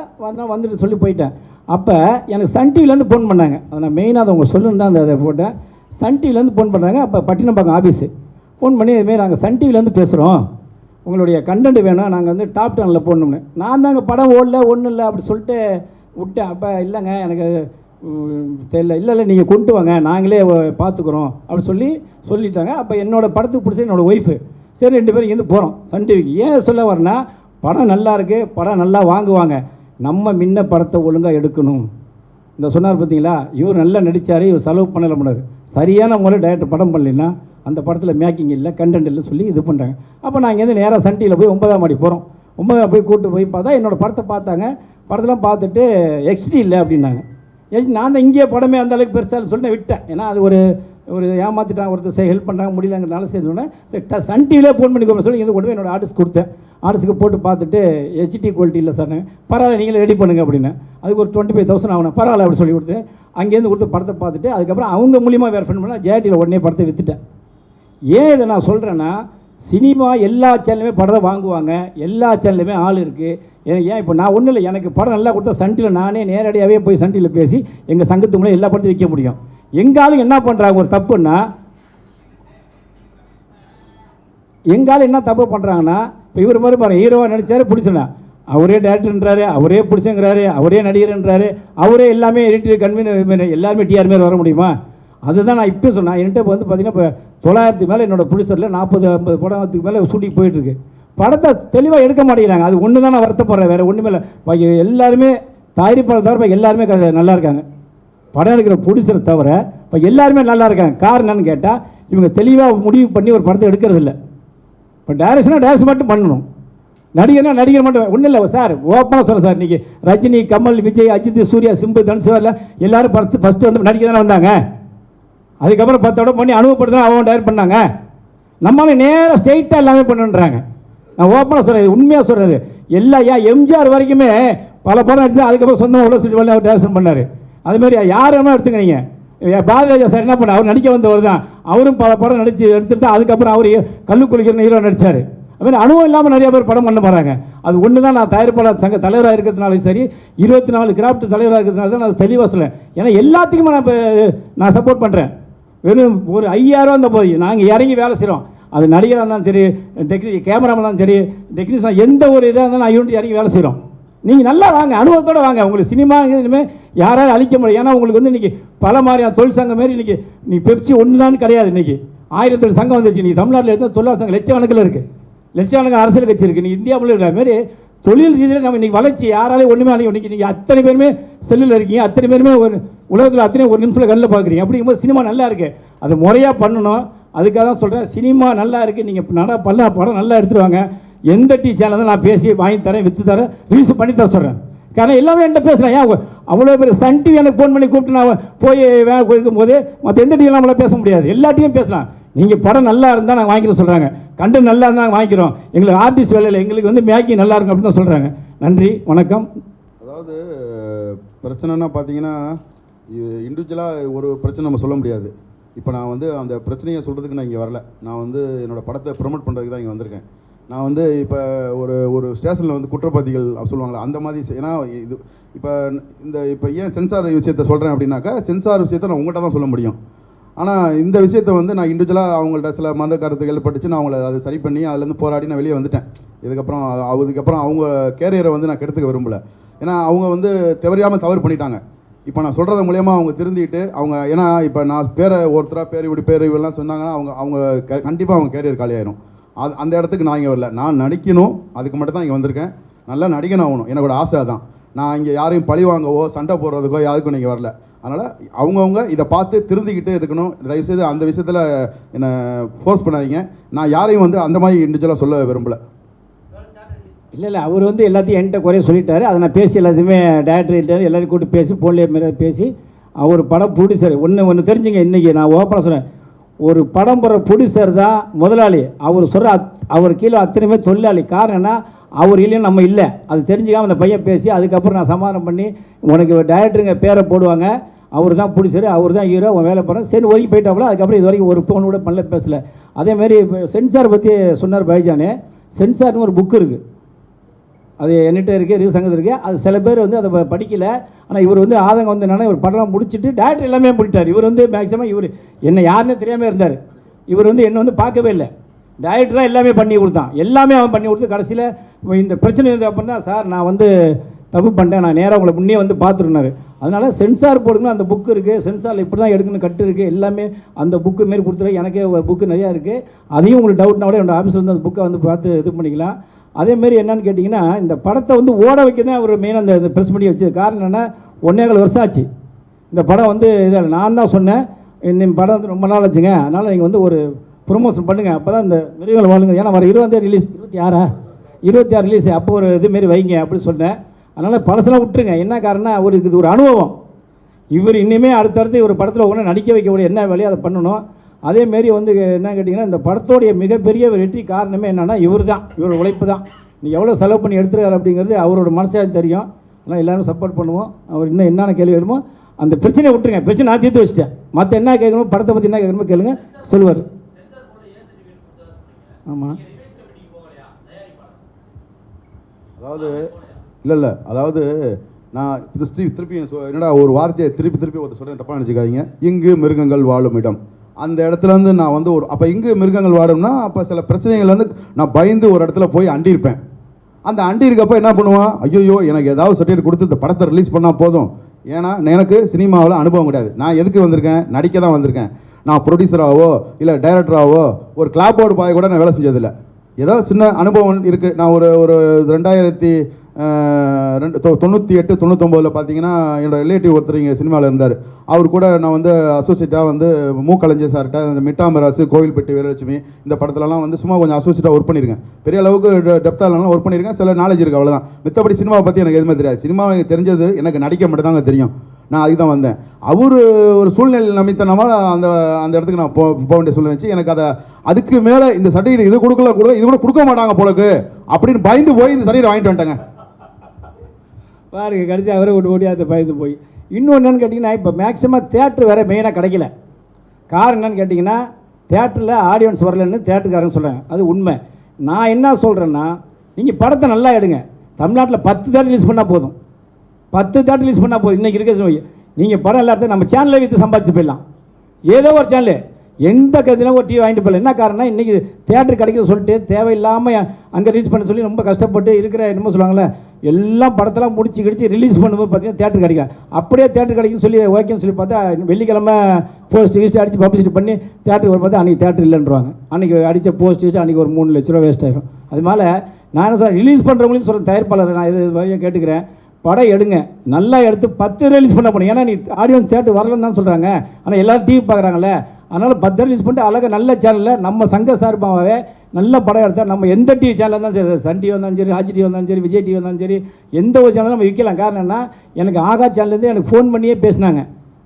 வந்துட்டு சொல்லி போயிட்டேன். அப்போ எனக்கு சன் டிவிலேருந்து ஃபோன் பண்ணாங்க. அதை நான் மெயினாக அதை அவங்க சொல்லணும் தான் அதை போட்டேன். சன் டிவிலேருந்து ஃபோன் பண்ணுறாங்க. அப்போ பட்டினப்பாக்கம் ஆஃபீஸு ஃபோன் பண்ணி இதுமாரி நாங்கள் சன் டிவிலேருந்து பேசுகிறோம், உங்களுடைய கண்டென்ட் வேணும், நாங்கள் வந்து டாப் 10 போடணும்னு. நான் தாங்க படம் ஓடல ஒன்றும் இல்லை அப்படி சொல்லிட்டு விட்டேன். அப்போ இல்லைங்க எனக்கு தெரியல, இல்லை நீங்கள் கொண்டு வாங்க நாங்களே பார்த்துக்குறோம் அப்படி சொல்லிட்டாங்க. அப்போ என்னோடய படத்துக்கு பிடிச்ச என்னோடய ஒய்ஃபு, சரி 2 பேரும் இங்கேருந்து போகிறோம் சன் டிவிக்கு. ஏன் சொல்ல வரேன்னா, படம் நல்லா இருக்குது, படம் நல்லா வாங்குவாங்க, நம்ம முன்ன படத்தை ஒழுங்காக எடுக்கணும். இந்த சொன்னார் பார்த்தீங்களா, இவர் நல்லா நடித்தார், இவர் செலவு பண்ணல பண்ணார், சரியான முறை டைரக்டர் படம் பண்ணலைன்னா அந்த படத்தில் மேக்கிங் இல்லை, கண்டென்ட் இல்லை சொல்லி இது பண்ணுறாங்க. அப்போ நான் இங்கேருந்து நேராக சன் டிவியில் போய் 9ஆம் மாடி போகிறோம். 9ஆம் போய் கூப்பிட்டு போய் பார்த்தா என்னோடய படத்தை பார்த்தாங்க. படத்தெல்லாம் பார்த்துட்டு எக்ஸ்டி இல்லை அப்படின்னாங்க. நான் தான் இங்கே படமே அந்தளவுக்கு பெருசாக சொல்லிட்டு விட்டேன். ஏன்னா அது ஒரு ஏமாற்றிட்டாங்க, ஒருத்தர் ஹெல்ப் பண்ணுறாங்க முடியலங்கிறனால சரி சொன்னேன். சரி சன் டிவிலே ஃபோன் பண்ணி சொல்லி இங்கே கொண்டு போய் என்னோடய ஆர்டிஸ்ட் கொடுத்தேன். ஆர்டிஸ்ட்டுக்கு போட்டு பார்த்துட்டு ஹெச்டி குவாலிட்டி இல்லை சார், பரவாயில்ல நீங்களே ரெடி பண்ணுங்க அப்படின்னு. அதுக்கு ஒரு 25,000 ஆகணும், பரவாயில்ல அப்படி சொல்லி கொடுத்து அங்கேருந்து கொடுத்து படத்தை பார்த்துட்டு அதுக்கப்புறம் அவங்க மூலிமா வேறு ஃப்ரெண்ட் பண்ணால் ஜேடியில் உடனே படத்தை விற்றுட்டேன். ஏன் இதை நான் சொல்கிறேன்னா, சினிமா எல்லா சேனலுமே படத்தை வாங்குவாங்க, எல்லா சேனலுமே ஆள் இருக்குது. ஏன் இப்போ நான் ஒன்றும் இல்லை, எனக்கு படம் நல்லா கொடுத்தா சன் டிவியில் நானே நேரடியாகவே போய் சன் டிவியில் பேசி எங்கள் சங்கத்து மூலம் எல்லா படத்தையும் விற்க முடியும். எங்காலும் என்ன பண்ணுறாங்க ஒரு தப்புன்னா, எங்காலும் என்ன தப்பு பண்ணுறாங்கன்னா, இப்போ இவர் மாதிரி பாருங்கள், ஹீரோவாக நடித்தார் பிடிச்சினா, அவரே டேரக்டர்ன்றாரு, அவரே பிடிச்சங்கிறாரு, அவரே நடிகர்ன்றாரு, அவரே எல்லாமே எடிட்டர் கன்வீனர், எல்லாருமே டிஆர் மாரி வர முடியுமா? அதுதான் நான் இப்போ சொன்னேன். என்கிட்ட இப்போ வந்து பார்த்திங்கன்னா இப்போ 900க்கு மேலே என்னோடய ப்ரொடியூசரில் 40-50 படத்துக்கு மேலே ஷூட்டிங் போயிட்டுருக்கு. படத்தை தெளிவாக எடுக்க மாட்டேங்கிறாங்க. அது ஒன்று தான் நான் வருத்தப்படுறேன், வேறு ஒன்றுமே இல்லை. எல்லாருமே தயாரிப்பாளர் தவிர எல்லாருமே நல்லா இருக்காங்க. படம் எடுக்கிற ப்ரொடியூசரை தவிர இப்போ எல்லாருமே நல்லா இருக்காங்க. காரணம் என்னன்னு கேட்டால், இவங்க தெளிவாக முடிவு பண்ணி ஒரு படத்தை எடுக்கிறது இல்லை. இப்போ டேரக்ஷனாக டேரக்ஷன் மட்டும் பண்ணணும், நடிகர் மட்டும் ஒன்றும் இல்லை சார். ஓப்பனாக சொல்கிறேன் சார், இன்றைக்கி ரஜினி, கமல், விஜய், அஜித், சூர்யா, சிம்பு, தனுஷ் எல்லாரும் ஃபஸ்ட்டு வந்து நடிக்க தானே வந்தாங்க. அதுக்கப்புறம் 10 படம் பண்ணி அனுபவப்படுத்தி தான் அவங்க டைரக்ட் பண்ணாங்க. நம்மளால நேராக ஸ்ட்ரெயிட்டாக எல்லாமே பண்ணுன்றாங்க. நான் ஓப்பனாக சொல்கிறது, உண்மையாக சொல்கிறது. எம்ஜிஆர் வரைக்குமே பல படம் எடுத்து அதுக்கப்புறம் சொந்தமாக உள்ள சுற்றி அவர் டேரக்ஷன் பண்ணார். அதுமாரி யார் வேணால் எடுத்துக்கினீங்க. பாரதிராஜா சார் என்ன பண்ணார், அவர் நடிக்க வந்தவர் தான், அவரும் பல படம் எடுத்துட்டு அதுக்கப்புறம் அவர் கல்லு குளிக்கிற ஹீரோ நடித்தார். அதுமாதிரி அனுபவம் இல்லாமல் நிறைய பேர் படம் பண்ண போகிறாங்க. அது ஒன்று தான். நான் தயாரிப்பாளர் சங்க தலைவராக இருக்கிறதுனாலும் சரி, 24 கிராஃப்ட் தலைவராக இருக்கிறதுனால தான் நான் தெளிவாக சொல்லுவேன். ஏன்னா எல்லாத்துக்குமே நான் சப்போர்ட் பண்ணுறேன். வெறும் ஒரு 5000 அந்த போய் நாங்கள் இறங்கி வேலை செய்கிறோம். அது நடிகராக இருந்தாலும் சரி, கேமராமேன் இருந்தாலும் சரி, டெக்னீஷியன் எந்த ஒரு இதாக இருந்தாலும் நான் யூனிட் இறங்கி வேலை செய்கிறோம். நீங்கள் நல்லா வாங்க, அனுபவத்தோடு வாங்க. உங்களுக்கு சினிமா இனிமேல் யாராலும் அழிக்க முடியும். ஏன்னா உங்களுக்கு வந்து இன்றைக்கி பல மாதிரியான தொழில் சங்கம் மாரி இன்றைக்கி நீ பெப்சி ஒன்று தான் கிடையாது. இன்றைக்கி 1008 சங்கம் வந்துருச்சு. நீ தமிழ்நாட்டில் எடுத்தால் தொழிலாளர் சங்கம் லட்சக்கணக்கில் இருக்குது, லட்சக்கணக்கான அரசியல் கட்சி இருக்குது. நீ இந்தியாவில் இருக்கிற மாரி தொழில் ரீதியில் நம்ம இன்றைக்கி வளர்ச்சி யாராலையும் ஒன்றுமே அழியும். இன்றைக்கி நீங்கள் அத்தனை பேருமே செல்லில் இருக்கீங்க, அத்தனை பேருமே ஒரு உலகத்தில் அத்தனை ஒரு நிமிஷத்தில் கண்ணில் பார்க்குறீங்க. அப்படிங்கும்போது சினிமா நல்லா இருக்குது, அது முறையாக பண்ணணும். அதுக்காக தான் சொல்கிறேன், சினிமா நல்லா இருக்குது, நீங்கள் படம் நல்லா எடுத்துகிட்டு வாங்க. எந்த சேனல் தான் நான் பேசி வாங்கி தரேன், விற்று தரேன், ரீல்ஸ் பண்ணி தர சொல்கிறேன். காரணம் எல்லாமே என்கிட்ட பேசுகிறேன். ஏன் அவ்வளோ பேர் சன் டிவி எனக்கு ஃபோன் பண்ணி கூப்பிட்டு நான் போய் வேலை இருக்கும்போது மற்ற எந்த டிவியும் நம்மளால் பேச முடியாது, எல்லா டிவியும் பேசலாம். நீங்கள் படம் நல்லா இருந்தால் நாங்கள் வாங்கிக்கிறோம் சொல்கிறாங்க, கண்டென்ட் நல்லா இருந்தால் நாங்கள் வாங்கிக்கிறோம், எங்களுக்கு ஆர்டிஸ்ட் வேலையில் எங்களுக்கு வந்து மேக்கிங் நல்லா இருக்கும் அப்படின்னு தான் சொல்கிறாங்க. நன்றி, வணக்கம். அதாவது பிரச்சனைனா பார்த்தீங்கன்னா இது இண்டிவிஜுவலாக ஒரு பிரச்சனை நம்ம சொல்ல முடியாது. இப்போ நான் வந்து அந்த பிரச்சனையை சொல்கிறதுக்கு நான் இங்கே வரல, நான் வந்து என்னோடய படத்தை ப்ரொமோட் பண்ணுறதுக்கு தான் இங்கே வந்திருக்கேன். நான் வந்து இப்போ ஒரு ஸ்டேஷனில் வந்து குற்றவாளிகள் சொல்லுவாங்களே அந்த மாதிரி. ஏன்னா இது இப்போ ஏன் சென்சார் விஷயத்தை சொல்கிறேன் அப்படின்னாக்கா, சென்சார் விஷயத்தை நான் உங்கள்கிட்ட தான் சொல்ல முடியும். ஆனால் இந்த விஷயத்தை வந்து நான் இண்டிவிஜுவலாக அவங்கள்ட்ட சில மத கருத்துக்கள் பட்டுச்சு, நான் அவங்கள அதை சரி பண்ணி அதுலேருந்து போராடி நான் வெளியே வந்துட்டேன். அதுக்கப்புறம் அவங்க கேரியரை வந்து நான் கெடுத்துக்க விரும்பலை. ஏன்னா அவங்க வந்து தெரியாமல் தவறு பண்ணிட்டாங்க. இப்போ நான் சொல்கிறது மூலயமா அவங்க திருந்திட்டு அவங்க, ஏன்னா இப்போ நான் ஒருத்தராக பேர் இவெல்லாம் சொன்னாங்கன்னா அவங்க கண்டிப்பாக அவங்க கேரியர் காலியாயிரும். அந்த இடத்துக்கு நான் இங்கே வரல, நான் நடிக்கணும், அதுக்கு மட்டும் தான் இங்கே வந்திருக்கேன். நல்லா நடிக்கணும் ஆகணும், என்னோட ஆசை தான். நான் இங்கே யாரையும் பழி வாங்கவோ சண்டை போடுறதுக்கோ யாருக்கும் நீங்கள் வரல. அதனால் அவங்கவுங்க இதை பார்த்து திருந்திக்கிட்டே இருக்கணும். தயவுசெய்து அந்த விஷயத்தில் என்னை ஃபோர்ஸ் பண்ணாதீங்க. நான் யாரையும் வந்து அந்த மாதிரி இண்டிவிஜுவலாக சொல்ல விரும்பலை. இல்லை அவர் வந்து எல்லாத்தையும் என்கிட்ட குறைய சொல்லிட்டாரு. அதை நான் பேசி எல்லாத்தையுமே டேரக்டர் எல்லாரையும் கூப்பிட்டு பேசி ஃபோன்லேயே மாரி பேசி அவர் படம் ப்ரொடியூசர் ஒன்று தெரிஞ்சுங்க. இன்றைக்கி நான் ஓப்பனாக சொன்னேன், ஒரு படம் போடுற ப்ரொடியூசர் தான் முதலாளி. அவர் சொல்கிற அவர் கீழே அத்தனையுமே தொழிலாளி. காரணம் என்ன, அவர் இல்லைன்னு நம்ம இல்லை, அது தெரிஞ்சுக்காமல் அந்த பையன் பேசி அதுக்கப்புறம் நான் சமாதானம் பண்ணி உனக்கு டேரக்டருங்க பேரை போடுவாங்க, அவர் தான் பிடிச்சாரு, அவர் தான் ஹீரோ, அவன் வேலை போகிறேன் சரி ஒதுக்கி போயிட்டாப்புல. அதுக்கப்புறம் இது வரைக்கும் ஒரு ஃபோன் கூட பண்ணல, பேசலை. அதேமாரி சென்சார் பற்றி சொன்னார் பைஜானே. சென்சார்னு ஒரு புக்கு இருக்குது, அது என்கிட்ட இருக்குது, சங்கத்தில் இருக்குது. அது சில பேர் வந்து அதை படிக்கலை. ஆனால் இவர் வந்து ஆதங்கம் வந்து என்னன்னா, இவர் படம்லாம் முடிச்சுட்டு டேரக்டர் எல்லாமே முடிட்டார். இவர் வந்து மேக்ஸிமம் இவர் என்ன யாருன்னே தெரியாமல் இருந்தார். இவர் வந்து என்னை வந்து பார்க்கவே இல்லை, டேரக்டராக எல்லாமே பண்ணி கொடுத்தான், எல்லாமே அவன் பண்ணி கொடுத்து கடைசியில் இந்த பிரச்சனை வந்து அப்புறம் தான் சார் நான் வந்து தப்பு பண்ணிட்டேன், நான் நேராக உங்களை முன்னே வந்து பார்த்துருந்தாரு. அதனால் சென்சார் போடுங்கன்னு அந்த புக்கு இருக்குது, சென்சாரில் இப்படி தான் எடுக்கணும் கட்டு இருக்குது, எல்லாமே அந்த புக்கு மாரி கொடுத்துருக்கு. எனக்கே புக்கு நிறையா இருக்குது, அதையும் உங்களுக்கு டவுட்னா கூட என்னோடய ஆஃபீஸில் வந்து அந்த புக்கை வந்து பார்த்து இது பண்ணிக்கலாம். அதேமாரி என்னென்னு கேட்டிங்கன்னா, இந்த படத்தை வந்து ஓட வைக்க தான் அவர் மெயின் அந்த ப்ரெஸ் மீடியா வச்சது. காரணம் என்னென்னா 1.25 வருஷம் ஆச்சு இந்த படம் வந்து இதில். நான் தான் சொன்னேன் இந்த படம் வந்து ரொம்ப நாள் ஆச்சுங்க, அதனால் நீங்கள் வந்து ஒரு ப்ரொமோஷன் பண்ணுங்கள், அப்போ தான் இந்த மிருகங்கள் வாழுங்க. ஏன்னா வர 26 ரிலீஸ், 26 ரிலீஸ், அப்போ ஒரு இதுமாரி வைங்க அப்படின்னு சொன்னேன். அதனால் பழசெல்லாம் விட்டுருங்க. என்ன காரணம்னா அவருக்கு இது ஒரு அனுபவம். இவர் இன்னுமே அடுத்தடுத்து ஒரு படத்தில் ஒன்று நடிக்க வைக்கக்கூடிய என்ன வேலையோ அதை பண்ணணும். அதேமாரி வந்து என்ன கேட்டிங்கன்னா, இந்த படத்தோடைய மிகப்பெரிய வெற்றி காரணமே என்னென்னா இவர் தான், இவரோட உழைப்பு தான். நீங்கள் எவ்வளோ செலவு பண்ணி எடுத்துருக்காரு அப்படிங்கிறது அவரோட மனசாக தெரியும். அதனால் எல்லோரும் சப்போர்ட் பண்ணுவோம். அவர் இன்னும் என்னென்ன கேள்வி வருமோ அந்த பிரச்சனையை விட்டுருங்க, பிரச்சனை நான் தீர்த்து வச்சிட்டேன். மற்ற என்ன கேட்கணுமோ படத்தை பற்றி என்ன கேட்கணுமோ கேளுங்க, சொல்லுவார். ஆமாம், அதாவது இல்லை அதாவது நான் திருப்பி என்னடா ஒரு வார்த்தையை திருப்பி ஒருத்தர் சொல்கிறேன், தப்பாக நினச்சிக்காதீங்க. இங்கு மிருகங்கள் வாழும் இடம், அந்த இடத்துலேருந்து நான் வந்து அப்போ இங்கு மிருகங்கள் வாழும்னா அப்போ சில பிரச்சனைகள் வந்து நான் பயந்து ஒரு இடத்துல போய் அண்டியிருப்பேன். அந்த அண்டி இருக்கப்போ என்ன பண்ணுவான், ஐயோ எனக்கு ஏதாவது சர்டிஃபிகேட் கொடுத்து இந்த படத்தை ரிலீஸ் பண்ணால் போதும். ஏன்னா எனக்கு சினிமாவில் அனுபவம் கிடையாது, நான் எதுக்கு வந்திருக்கேன், நடிக்க தான் வந்திருக்கேன். நான் ப்ரொடியூசராகவோ இல்லை டைரக்டராகவோ ஒரு கிளாப் போர்டு பாய் கூட நான் வேலை செஞ்சதில்லை. ஏதோ சின்ன அனுபவம் இருக்குது. நான் ஒரு 1998, 1999 பார்த்தீங்கன்னா என்னோட ரிலேட்டிவ் ஒருத்தர் இங்கே சினிமாவில் இருந்தார். அவர் கூட நான் வந்து அசோசியேட்டாக வந்து மூக்கலைஞர் சார்கிட்ட இந்த மிட்டாமராசு, கோவில்பட்டி வீரலட்சுமி இந்த படத்துலலாம் வந்து சும்மா கொஞ்சம் அசோசியேட்டாக ஒர்க் பண்ணியிருக்கேன். பெரிய அளவுக்கு டெப்த்தாலாம் ஒர்க் பண்ணியிருக்கேன், சில நாலேஜ் இருக்குது, அவ்வளோதான். மித்தபடி சினிமாவை பற்றி எனக்கு எதுவுமே தெரியாது. சினிமா எனக்கு தெரிஞ்சது எனக்கு நடிக்க மட்டும் தாங்க தெரியும். நான் அதுக்கு தான் வந்தேன். அவர் ஒரு சூழ்நிலை நிமித்தனமாக அந்த இடத்துக்கு நான் போக வேண்டிய சூழ்நிலை வச்சு எனக்கு அதுக்கு மேலே இந்த சர்டிஃபிகேட் இது இது கூட கொடுக்க மாட்டாங்க போலக்கு அப்படின்னு பயந்து போய் இந்த சர்டிஃபிகேட் வாங்கிட்டு வந்துட்டேங்க. பாருங்க, கடைசி அவரை ஓடியாத பயந்து போய். இன்னொன்று என்னென்னு கேட்டிங்கன்னா, இப்போ மேக்ஸிமம் தேட்டர் வேறு மெயினாக கிடைக்கல. காரணம் என்னென்னு கேட்டிங்கன்னா, தேட்டரில் ஆடியன்ஸ் வரலன்னு தேட்டருக்காரங்க சொல்கிறாங்க, அது உண்மை. நான் என்ன சொல்கிறேன்னா, நீங்கள் படத்தை நல்லா எடுங்க. தமிழ்நாட்டில் 10 தேட்டர் ரிலீஸ் பண்ணால் போதும், 10 தேட்டர் ரிலீஸ் பண்ணால் போதும். இன்றைக்கி இருக்க நீங்கள் படம் எல்லாத்தையும் நம்ம சேனலில் விற்று சம்பாதிச்சு போயிடலாம். ஏதோ ஒரு சேனல் எந்த கதையிலும் ஒரு டிவி வாங்கிட்டு போகல. என்ன காரணம், இன்றைக்கி தேட்டர் கிடைக்கிற சொல்லிட்டு தேவையில்லாமல் அங்கே ரீச் பண்ண சொல்லி ரொம்ப கஷ்டப்பட்டு இருக்கிற என்னமோ சொல்லுவாங்களே, எல்லாம் படத்தெல்லாம் முடிச்சு ரிலீஸ் பண்ணும்போது பார்த்தீங்கன்னா தேட்டர் கிடைக்கும். அப்படியே தேட்டர் கிடைக்குன்னு சொல்லி ஓகேன்னு சொல்லி பார்த்தா வெள்ளிக்கிழமை போஸ்ட் கீஸ்ட்டு அடித்து பப்ளிசிட்டி பண்ணி தேட்டருக்கு வரும் பார்த்தா அன்றைக்கி தேட்டர் இல்லைன்றாங்க. அன்றைக்கி அடித்த போஸ்ட் கீஸ்ட்டு அன்றைக்கி ஒரு 3 லட்ச ரூபா வேஸ்ட் ஆகிடும். அதனால நான் என்ன சொல்கிறேன், ரிலீஸ் பண்ணுறவங்களையும் சொல்கிறேன், தயாரிப்பாளர் நான் இது வரையும் கேட்டுக்கிறேன், படம் எடுங்க, நல்லா எடுத்து 10 ரிலீஸ் பண்ண போனீங்க. ஏன்னா நீ ஆடியன்ஸ் தேட்டர் வரலன்னு தான் சொல்கிறாங்க, ஆனால் எல்லோரும் டிவி பார்க்குறாங்கல்ல, அதனால் 10 ரிலீஸ் பண்ணிட்டு அழகாக நல்ல சேனலில் நம்ம சங்க சார்பாகவே நல்ல படம் எடுத்தால் நம்ம எந்த டிவி சேனல் இருந்தாலும் சரி, சன் டிவி வந்தாலும் சரி, ராஜ் டிவி வந்தாலும் சரி, விஜய் டிவி வந்தாலும் சரி, எந்த ஒரு சேனலும் நம்ம விற்கலாம். காரணம் என்ன, எனக்கு ஆகா சேனல்லேருந்து எனக்கு ஃபோன் பண்ணியே பேசினாங்க,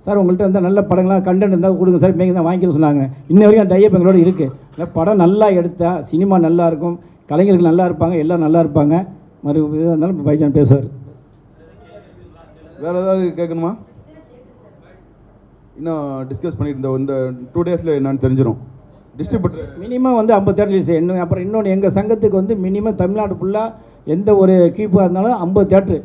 சார் உங்கள்கிட்ட இருந்தால் நல்ல படங்களாக கண்டென்ட் இருந்தால் கொடுங்க சார், மேங்க தான் வாங்கிக்க சொன்னாங்க. இன்ன வரைக்கும் அந்த டைப் எங்களோட இருக்குது. படம் நல்லா எடுத்தால் சினிமா நல்லா இருக்கும், கலைஞர்கள் நல்லா இருப்பாங்க, எல்லாம் நல்லா இருப்பாங்க. மறு இதாக இருந்தாலும் பைஜான் பேசுவார். வேறு ஏதாவது கேட்கணுமா? இன்னும் டிஸ்கஸ் பண்ணிட்டு இந்த 2 டேஸில் என்னன்னு தெரிஞ்சிடும். டிஸ்ட்ரிபியூட்டர் மினிமம் வந்து 50 தேட்டர் ரிலீஸ். அப்புறம் இன்னொன்று, எங்கள் சங்கத்துக்கு வந்து மினிமம் தமிழ்நாடு ஃபுல்லாக எந்த ஒரு கீப்பாக இருந்தாலும் 50 தேட்டரு,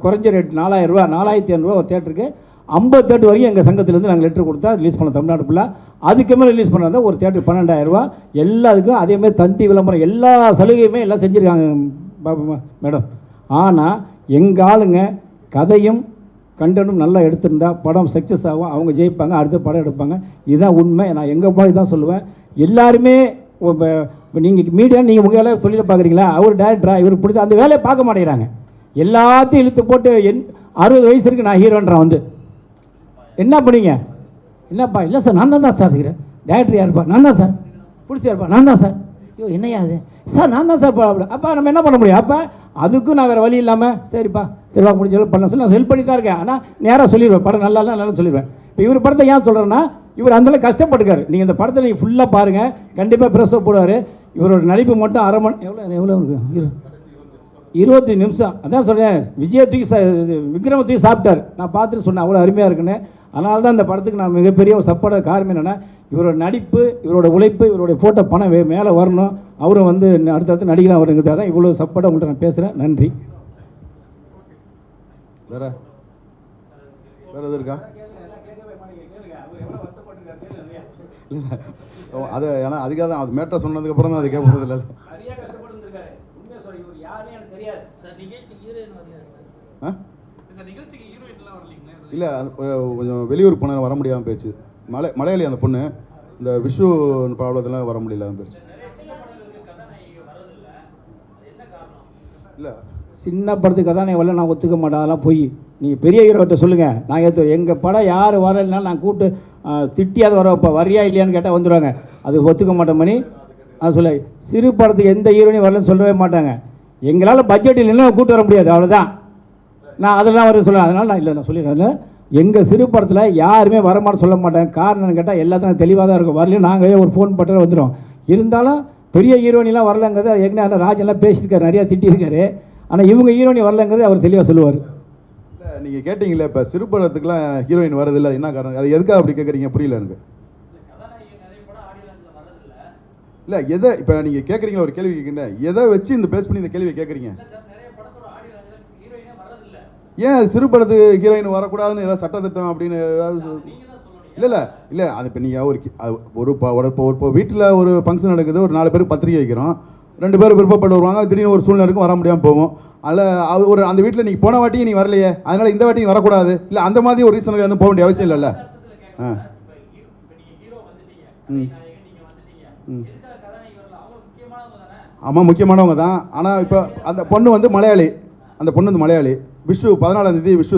குறைஞ்ச ரேட் 4000 ரூபா, 4500 ஒரு தேட்டருக்கு 50 தேட்டர் வரைக்கும் எங்கள் சங்கத்திலேருந்து நாங்கள் லெட்டர் கொடுத்தா ரிலீஸ் பண்ணோம் தமிழ்நாடு ஃபுல்லாக. அதுக்கு மேலே ரிலீஸ் பண்ணால் ஒரு தேட்டருக்கு 12000 ரூபா. எல்லாத்துக்கும் அதேமாதிரி தந்தி விளம்பரம் எல்லா சலுகையுமே எல்லாம் செஞ்சுருக்காங்க மேடம். ஆனால் எங்கள் ஆளுங்க கதையும் கண்டனும் நல்லா எடுத்திருந்தா படம் சக்ஸஸ் ஆகும், அவங்க ஜெயிப்பாங்க, அடுத்த படம் எடுப்பாங்க. இதுதான் உண்மை. நான் எங்கள் போய் தான் சொல்லுவேன். எல்லாருமே இப்போ நீங்கள் மீடியா, நீங்கள் உங்கள் வேலையை தொழிலை பார்க்குறீங்களா, அவர் டேரக்டரா, இவர் பிடிச்ச அந்த வேலையை பார்க்க மாட்டேங்கிறாங்க. எல்லாத்தையும் இழுத்து போட்டு 60 வயசு இருக்குது நான் ஹீரோன்றான் வந்து என்ன பண்ணீங்க, என்னப்பா, இல்லை சார் நான் தான் சார் இருக்கிறேன், டேரக்டர் யாருப்பா, நான் தான் சார், பிடிச்சாருப்பா நான் தான் சார், ஐயோ என்னையா அது சார், நான் தான் சார் அப்போ நம்ம என்ன பண்ண முடியும்? அப்போ அதுக்கும் நான் வேறு வழி இல்லாமல் சரிப்பா முடிஞ்சாலும் பண்ண சொல்லி நான் ஹெல்ப் பண்ணி தான் இருக்கேன். ஆனால் நேராக சொல்லிடுவேன், படம் நல்லா நல்லா சொல்லிடுவேன். இப்போ இவர் படத்தை ஏன் சொல்கிறேன்னா, இவர் அந்தளவுக்கு கஷ்டப்பட்டுக்காரு. நீங்கள் இந்த படத்தை நீங்கள் ஃபுல்லாக பாருங்கள், கண்டிப்பாக ப்ரெஸ்ஸை போடுவார். இவரோட நடிப்பு மட்டும் அரை மணி எவ்வளோ இருக்குது, 20 நிமிஷம். அதான் சொல்கிறேன், விஜயை தூக்கி விக்ரம தூக்கி சாப்பிட்டார். நான் பார்த்துட்டு சொன்னேன் அவ்வளோ அருமையாக இருக்குன்னு. அதனால தான் இந்த படத்துக்கு நான் மிகப்பெரிய ஒரு சப்போர்ட். காரணம் என்னென்னா, இவரோட நடிப்பு, இவரோட உழைப்பு, இவருடைய போட்ட பணம் மேலே வரணும், அவரும் வந்து அடுத்தடுத்து நடிகராக வருங்கிறது தான் இவ்வளோ சப்போர்ட்டாக உங்கள்கிட்ட நான் பேசுகிறேன். நன்றி. வேறு எது இருக்கா? அது ஏன்னா அதுக்காக தான் அது மேட்டை சொன்னதுக்கப்புறம் தான் அது கேட்பது இல்லை. இல்லை கொஞ்சம் வெளியூர் பொண்ணு வர முடியாமல் போயிடுச்சு. மலையாளி அந்த பொண்ணு, இந்த விஷு ப்ராப்ளத்தில் வர முடியல போயிடுச்சு. இல்லை சின்ன படத்துக்கு கதாநாயகி வரல நான் ஒத்துக்க மாட்டேன், அதெல்லாம் போய் நீங்கள் பெரிய ஹீரோட்ட சொல்லுங்கள், நான் ஏற்று எங்கள் படம் யார் வரலைனாலும் நான் கூப்பிட்டு திட்டியாவது வர வைப்பேன். வரியா இல்லையான்னு கேட்டால் வந்துடுவாங்க. அது ஒத்துக்க மாட்டேன் மணி. அது சொல்ல சிறு படத்துக்கு எந்த ஹீரோனையும் வரலன்னு சொல்லவே மாட்டாங்க. எங்களால் பட்ஜெட் இல்லைன்னா கூப்பிட்டு வர முடியாது, அவ்வளோதான். நான் அதெல்லாம் வர சொல்லுவேன். அதனால் நான் இல்லை நான் சொல்லிடுறேன், எங்கள் சிறு படத்தில் யாருமே வரமாட்டேன்னு சொல்ல மாட்டேன். காரணம்னு கேட்டால் எல்லாத்தையும் தெளிவாக தான் இருக்கும். வரலையும் நாங்களே ஒரு ஃபோன் பட்டம் வந்துடும். இருந்தாலும் பெரிய ஹீரோனிலாம் வரலங்கிறது ஏற்கனவே ராஜெல்லாம் பேசியிருக்காரு, நிறையா திட்டியிருக்காரு. ஆனால் இவங்க ஹீரோனி வரலங்கிறது அவர் தெளிவாக சொல்லுவார். இல்லை நீங்கள் கேட்டிங்களே இப்போ சிறு படத்துக்குலாம் ஹீரோயின் வரதில்லை, என்ன காரணம், அது எதுக்காக அப்படி கேட்குறீங்க? புரியல எனக்கு. இல்லை எதை இப்போ நீங்கள் கேட்குறீங்களா, ஒரு கேள்வி கேட்குறீங்க, எதை வச்சு இந்த பேஸ் பண்ணி இந்த கேள்வியை கேட்குறீங்க? ஏன் சிறு படத்துக்கு ஹீரோயின் வரக்கூடாதுன்னு ஏதாவது சட்டத்திட்டம் அப்படின்னு ஏதாவது? இல்லை அது இப்போ நீங்கள் ஒரு வீட்டில் ஒரு ஃபங்க்ஷன் நடக்குது, ஒரு 4 பேருக்கு பத்திரிக்கை வைக்கிறோம், 2 பேர் விருப்பப்பட்டு வருவாங்க, திடீர்னு ஒரு சூழ்நிலை இருக்கும், வர முடியாமல் போவோம். அதில் ஒரு அந்த வீட்டில் நீங்கள் போன வாட்டியும் நீ வரலையே, அதனால் இந்த வாட்டியும் வரக்கூடாது, இல்லை அந்த மாதிரி ஒரு ரீசனுக்கு வந்து போக வேண்டிய அவசியம் இல்லைல்ல. ஆமாம் முக்கியமானவங்க தான். ஆனால் இப்போ அந்த பொண்ணு வந்து மலையாளி, அந்த பொண்ணு வந்து மலையாளி. விஷு 14ஆம் தேதி விஷு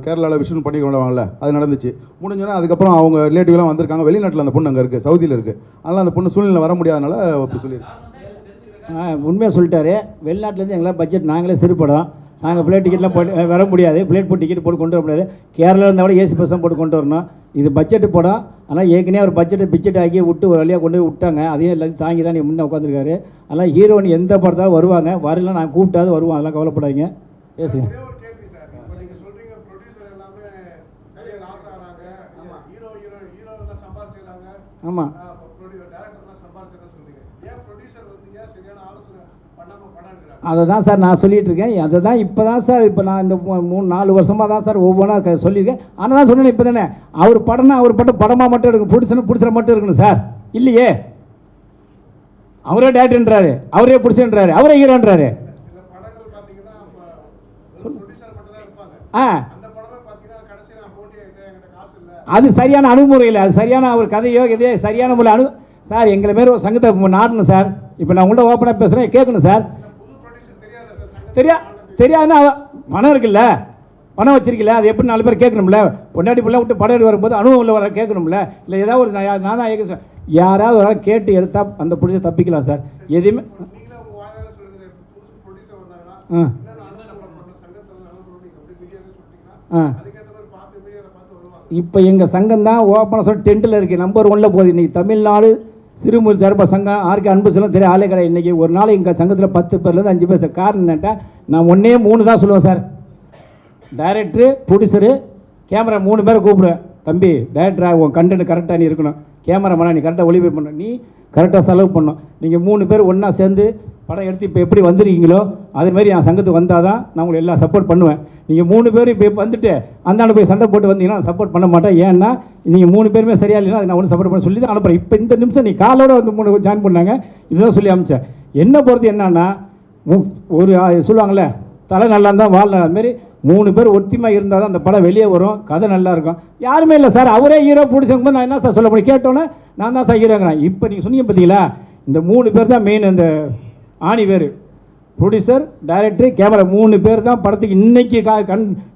கேரளாவில் விஷுன்னு பண்ணி கொண்டாடுவாங்கல்ல, அது நடந்துச்சு. முடிஞ்சோன்னா அதுக்கப்புறம் அவங்க ரிலேட்டிவ்லாம் வந்திருக்காங்க. வெளிநாட்டில் அந்த பொண்ணு அங்கே இருக்குது, சவுதியில் இருக்குது. அதனால் அந்த பொண்ணு சூழ்நிலை வர முடியாதனால அப்படி சொல்லியிருக்கு. உண்மையாக சொல்லிட்டாரு. வெளிநாட்டிலேருந்து எங்களால் பட்ஜெட் நாங்களே சிறுபடம், நாங்கள் ஃப்ளைட் டிக்கெட்லாம் போட்டு வர முடியாது, ஃப்ளைட் போட்டு டிக்கெட் போட்டு கொண்டு வர முடியாது. கேரளாவில் இருந்தால் கூட ஏசி பஸ் தான் போட்டு கொண்டு வரணும். இது பட்ஜெட்டு படம். ஆனால் ஏற்கனவே ஒரு பட்ஜெட் ஆக்கி விட்டு ஒரு வழியாக கொண்டு போய் விட்டாங்க. அதையும் எல்லாத்தையும் தாங்கி தான் நீ முன்னே உட்காந்துருக்காரு. அதனால் ஹீரோயின் எந்த படத்தாலும் வருவாங்க, வரலாம் நான் கூப்பிட்டாது வருவாங்க, அதெல்லாம் கவலைப்படாதீங்க. பேசுங்க. ஆமாம் அதை தான் சார் நான் சொல்லிகிட்டு இருக்கேன். அதை தான் இப்போ தான் சார், இப்போ நான் இந்த 3-4 வருஷமாக தான் சார் ஒவ்வொன்றா சொல்லியிருக்கேன். ஆனால் தான் சொன்னேன் இப்போ தானே, அவர் படம்னா அவர் படமாக மட்டும் எடுக்கணும், பிடிச்சன மட்டும் இருக்கணும் சார். இல்லையே, அவரே டேரக்டர்ன்றாரு, அவரே பிடிச்சன்றாரு, அவரே ஹீரோன்றாரு. அது சரியான அணுகுமுறை இல்லை, அது சரியான ஒரு கதையோ இதே சரியான முறை சார். எங்களை மாரி ஒரு சங்கத்தை நாடணும் சார். இப்போ நான் உங்கள்கிட்ட ஓப்பனாக பேசுகிறேன், கேட்கணும் சார். தெரியாதுன்னா பணம் இருக்குல்ல, பணம் வச்சிருக்கல, அது எப்படி 4 பேர் கேட்கணும்ல. பொண்டாட்டி பிள்ளை விட்டு படம் எடுத்து வரும்போது அனுபவம் உள்ள வர கேட்கணும்ல. இல்லை ஏதாவது ஒரு நான் தான் கேட்க யாராவது ஒரு ஆள் கேட்டு எடுத்தால் அந்த பிடிச்ச தப்பிக்கலாம் சார். எதுவுமே இப்போ எங்கள் சங்கம் தான் ஓப்பனாக சொல்லி டென்ட்டில் இருக்குது, நம்பர் 1ல் போகுது. இன்றைக்கி தமிழ்நாடு சிறுமுறை தரப்ப சங்கம் ஆர்கே அன்பு செல்லம் தெரிய ஆளே கிடையாது. இன்றைக்கி ஒரு நாள் எங்கள் சங்கத்தில் 10 பேர்லேருந்து 5 பேர் சார். காரணம் என்னட்டா நான் 3 தான் சொல்லுவேன் சார். டைரக்டரு, ப்ரொடியூசரு, கேமரா 3 பேரை கூப்பிடுவேன். தம்பி டைரக்டராக உன் கண்டென்ட் கரெக்டாக நீ இருக்கணும், கேமராமேனா நீ கரெக்டாக ஒளிபரப்பு பண்ணணும், நீ கரெக்டாக செலவு பண்ணணும். நீங்கள் 3 பேர் ஒன்றா சேர்ந்து படம் எடுத்து இப்போ எப்படி வந்திருக்கீங்களோ அதேமாதிரி என் சங்கத்துக்கு வந்தால் தான் நான் உங்களுக்கு எல்லாம் சப்போர்ட் பண்ணுவேன். நீங்கள் 3 பேர் இப்போ வந்துட்டு அந்தாண்ட போய் சண்டை போட்டு வந்தீங்கன்னா நான் சப்போர்ட் பண்ண மாட்டேன். ஏன்னா நீங்கள் 3 பேருமே சரியா இல்லைன்னா அதை நான் ஒன்றும் சப்போர்ட் பண்ண சொல்லி தான் அனுப்புகிறேன். இப்போ இந்த நிமிஷம் நீ காலோட வந்து 3 ஜாயின் பண்ணாங்க, இதுதான் சொல்லி அனுப்பிச்சேன். என்ன பொறுத்து என்னன்னா ஒரு சொல்லுவாங்கள்ல, தலை நல்லா இருந்தால் வாழ் அதுமாரி 3 பேர் ஒத்திமாக இருந்தால் தான் அந்த படம் வெளியே வரும், கதை நல்லா இருக்கும். யாருமே இல்லை சார், அவரே ஹீரோ பிடிச்சவங்க போது நான் என்ன சார் சொல்ல முடியும்? கேட்டோன்னே நான் தான் சார் ஹீரோங்கிறேன். இப்போ நீங்கள் சொன்னீங்க பார்த்தீங்களா, இந்த 3 பேர் தான் மெயின். இந்த ஆணி பேர் ப்ரொடியூசர், டைரக்டர், கேமரா 3 பேர் தான் படத்துக்கு இன்றைக்கி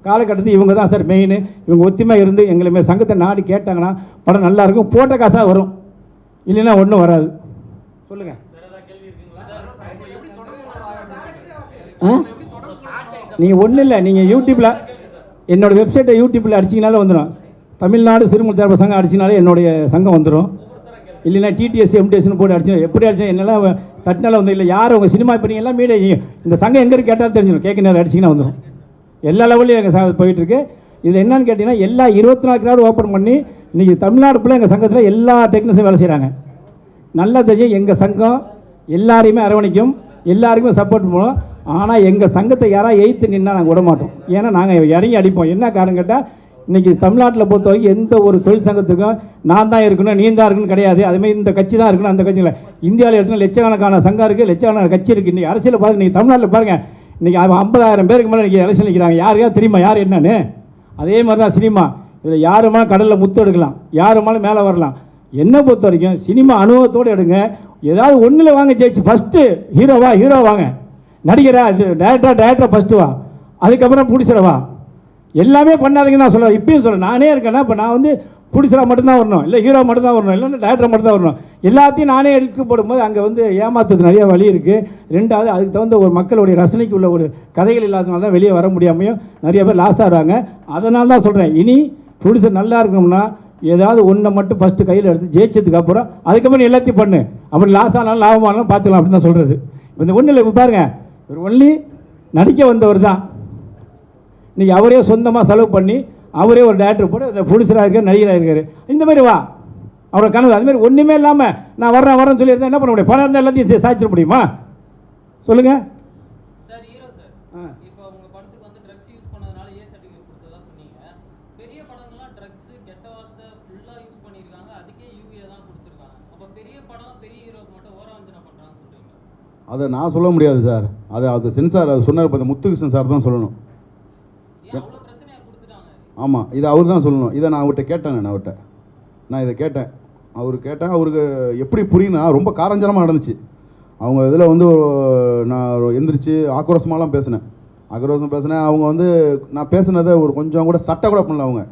காலகட்டத்தில் இவங்க தான் சார் மெயின். இவங்க ஒத்திமாக இருந்து எங்களுமே சங்கத்தை நாடி கேட்டாங்கன்னா படம் நல்லாயிருக்கும், போட்ட காசாக வரும், இல்லைன்னா ஒன்றும் வராது. சொல்லுங்கள். நீங்கள் ஒன்றும் இல்லை, நீங்கள் யூடியூப்பில் என்னோடய வெப்சைட்டை யூடியூப்பில் அடிச்சிங்கனாலே வந்துடும். தமிழ்நாடு சிறுமுறை தரப்பு சங்கம் அடிச்சினாலே என்னுடைய சங்கம் வந்துடும். இல்லைன்னா டிடிஎஸ் எம்டிஎஸ்னு போட்டு அடிச்சு எப்படி அடிச்சா என்னெல்லாம் தட்டினால வந்து இல்லை யார் உங்கள் சினிமா இப்போ நீங்கள் எல்லாம் மீடியா இந்த சங்கம் எங்கே கேட்டாலும் தெரிஞ்சிடும். கேட்க நேரம் அடிச்சிங்கன்னா வந்துடும். எல்லா லெவல்லையும் எங்கள் போயிட்டுருக்கு. இதில் என்னன்னு கேட்டிங்கன்னா எல்லா 24 கிராடு ஓப்பன் பண்ணி இன்றைக்கி தமிழ்நாடு ஃபுல்லாக எங்கள் சங்கத்தில் எல்லா டெக்னீஷியன் வேலை செய்கிறாங்க. நல்லா தெரியும் எங்கள் சங்கம் எல்லாரையுமே அரவணைக்கும், எல்லாருக்குமே சப்போர்ட் பண்ணுவோம். ஆனால் எங்கள் சங்கத்தை யாராவது எய்த்து நின்னா நாங்கள் விட மாட்டோம். ஏன்னா நாங்கள் இறங்கி அடிப்போம். என்ன காரணம் கேட்டால் இன்றைக்கி தமிழ்நாட்டில் பொறுத்த வரைக்கும் எந்த ஒரு தொழில் சங்கத்துக்கும் நான் தான் இருக்கணும், நீ தான் இருக்கணும் கிடையாது. அதுமாதிரி இந்த கட்சி தான் இருக்கணும், அந்த கட்சியில் இந்தியாவில் எடுத்துனா லட்சக்கணக்கான சங்கம் இருக்குது, லட்சக்கணக்கான கட்சி இருக்குது. இன்றைக்கி அரசியல் பாருங்கள், நீங்கள் தமிழ்நாட்டில் பாருங்கள், இன்றைக்கி 50,000 பேருக்கு மேலே இன்றைக்கி எலெக்ஷன் நிற்கிறாங்க. யாருக்கா தெரியுமா யார் என்னன்னு? அதே மாதிரி தான் சினிமா. இதில் யாருமா கடலில் முத்து எடுக்கலாம், யாருமாலும் மேலே வரலாம். என்னை பொறுத்த வரைக்கும் சினிமா அனுபவத்தோடு எடுங்க. ஏதாவது ஒன்றில் வாங்க ஜெயிச்சு ஃபஸ்ட்டு ஹீரோ வாங்க, நடிகரா இது டேரக்டரா ஃபஸ்ட்டு வா, அதுக்கப்புறம் பிடிச்சிடவா. எல்லாமே பண்ணாதீங்கன்னு நான் சொல்லுவேன். இப்பயும் சொல்ல நானே இருக்கேன்னா இப்போ நான் வந்து பிடிச்சரா மட்டும்தான் வரணும், இல்லை ஹீரோ மட்டும்தான் வரணும், இல்லைன்னா டேரக்டர் மட்டும் தான் வரணும். எல்லாத்தையும் நானே எடுத்து போடும்போது அங்கே வந்து ஏமாத்துறது நிறைய வழி இருக்குது. 2வது அதுக்கு தகுந்த ஒரு மக்களுடைய ரசனைக்கு உள்ள ஒரு கதைகள் இல்லாதனால தான் வெளியே வர முடியாமையும் நிறைய பேர் லாஸ் ஆகிறாங்க. அதனால தான் சொல்கிறேன், இனி ப்ரொடியூசர் நல்லா இருக்கணும்னா ஏதாவது ஒன்றை மட்டும் ஃபஸ்ட்டு கையில் எடுத்து ஜெயிச்சதுக்கு அப்புறம் அதுக்கப்புறம் நீ எல்லாத்தையும் பண்ணு, அப்படி லாஸ் ஆனாலும் லாபமானாலும் பார்த்துக்கலாம் அப்படின்னு தான் சொல்கிறது. இப்போ இந்த ஒன்றும் இல்லை, இப்போ பாருங்கள், ஒரு ஒன்லி நடிக்க வந்தவர் தான் இன்றைக்கி அவரே சொந்தமாக செலவு பண்ணி அவரே ஒரு டேரக்டர் போட்டு அந்த ப்ரொடியூசராக இருக்கார், நடிகராக இருக்கார். இந்த மாதிரி வா அவரோட கனவு. அதுமாதிரி ஒன்றுமே இல்லாமல் நான் வரேன்னு சொல்லியிருந்தேன் என்ன பண்ண முடியும்? பணம் இருந்தால் எல்லாத்தையும் சாய்ச்சிட முடியுமா? சொல்லுங்கள். அதை நான் சொல்ல முடியாது சார். அது சென்சார் அது சொன்னார் இப்போ முத்துகிருஷ்ணன் சார் தான் சொல்லணும். ஆமாம், இதை அவர் தான் சொல்லணும். இதை நான் அவர்கிட்ட கேட்டேன். நான் இதை கேட்டேன், அவருக்கு எப்படி புரியுன்னா ரொம்ப காரஞ்சரமாக நடந்துச்சு. அவங்க இதில் வந்து நான் எந்திரிச்சு ஆக்ரோஷமாலாம் பேசினேன். அவங்க வந்து நான் பேசுனதை ஒரு கொஞ்சம் கூட சட்டை கூட பண்ணல. அவங்க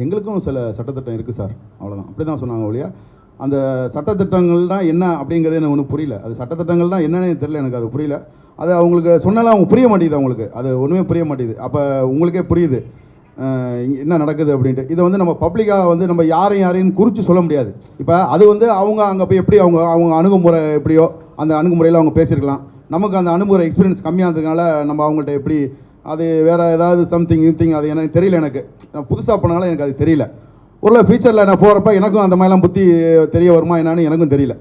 எங்களுக்கும் சில சட்டத்திட்டம் இருக்குது சார், அவ்வளோதான், அப்படி தான் சொன்னாங்க ஒழியா அந்த சட்டத்திட்டங்கள் தான் என்ன அப்படிங்கிறது எனக்கு ஒன்றும் புரியல. அது சட்டத்திட்டங்கள் தான் என்னன்னு தெரியல, எனக்கு அது புரியல. அது அவங்களுக்கு சொன்னாலும் அவங்க புரிய மாட்டேங்குது, அவங்களுக்கு அது ஒன்றுமே புரிய மாட்டேங்குது. அப்போ உங்களுக்கே புரியுது என்ன நடக்குது அப்படின்ட்டு. இதை வந்து நம்ம பப்ளிக்காக வந்து நம்ம யாரையும் குறித்து சொல்ல முடியாது. இப்போ அது வந்து அவங்க அங்கே போய் எப்படி அவங்க அணுகுமுறை எப்படியோ அந்த அணுகுமுறையில் அவங்க பேசியிருக்கலாம். நமக்கு அந்த அணுகுமுறை எக்ஸ்பீரியன்ஸ் கம்மியாக இருந்ததுனால நம்ம அவங்கள்ட்ட எப்படி அது வேறு ஏதாவது சம்திங் அது எனக்கு தெரியல. எனக்கு நான் புதுசாக போனாலும் எனக்கு அது தெரியல. ஒரு ஃபியூச்சரில் நான் போகிறப்ப எனக்கும் அந்த மாதிரிலாம் புத்தி தெரிய வருமா என்னன்னு எனக்கும் தெரியல.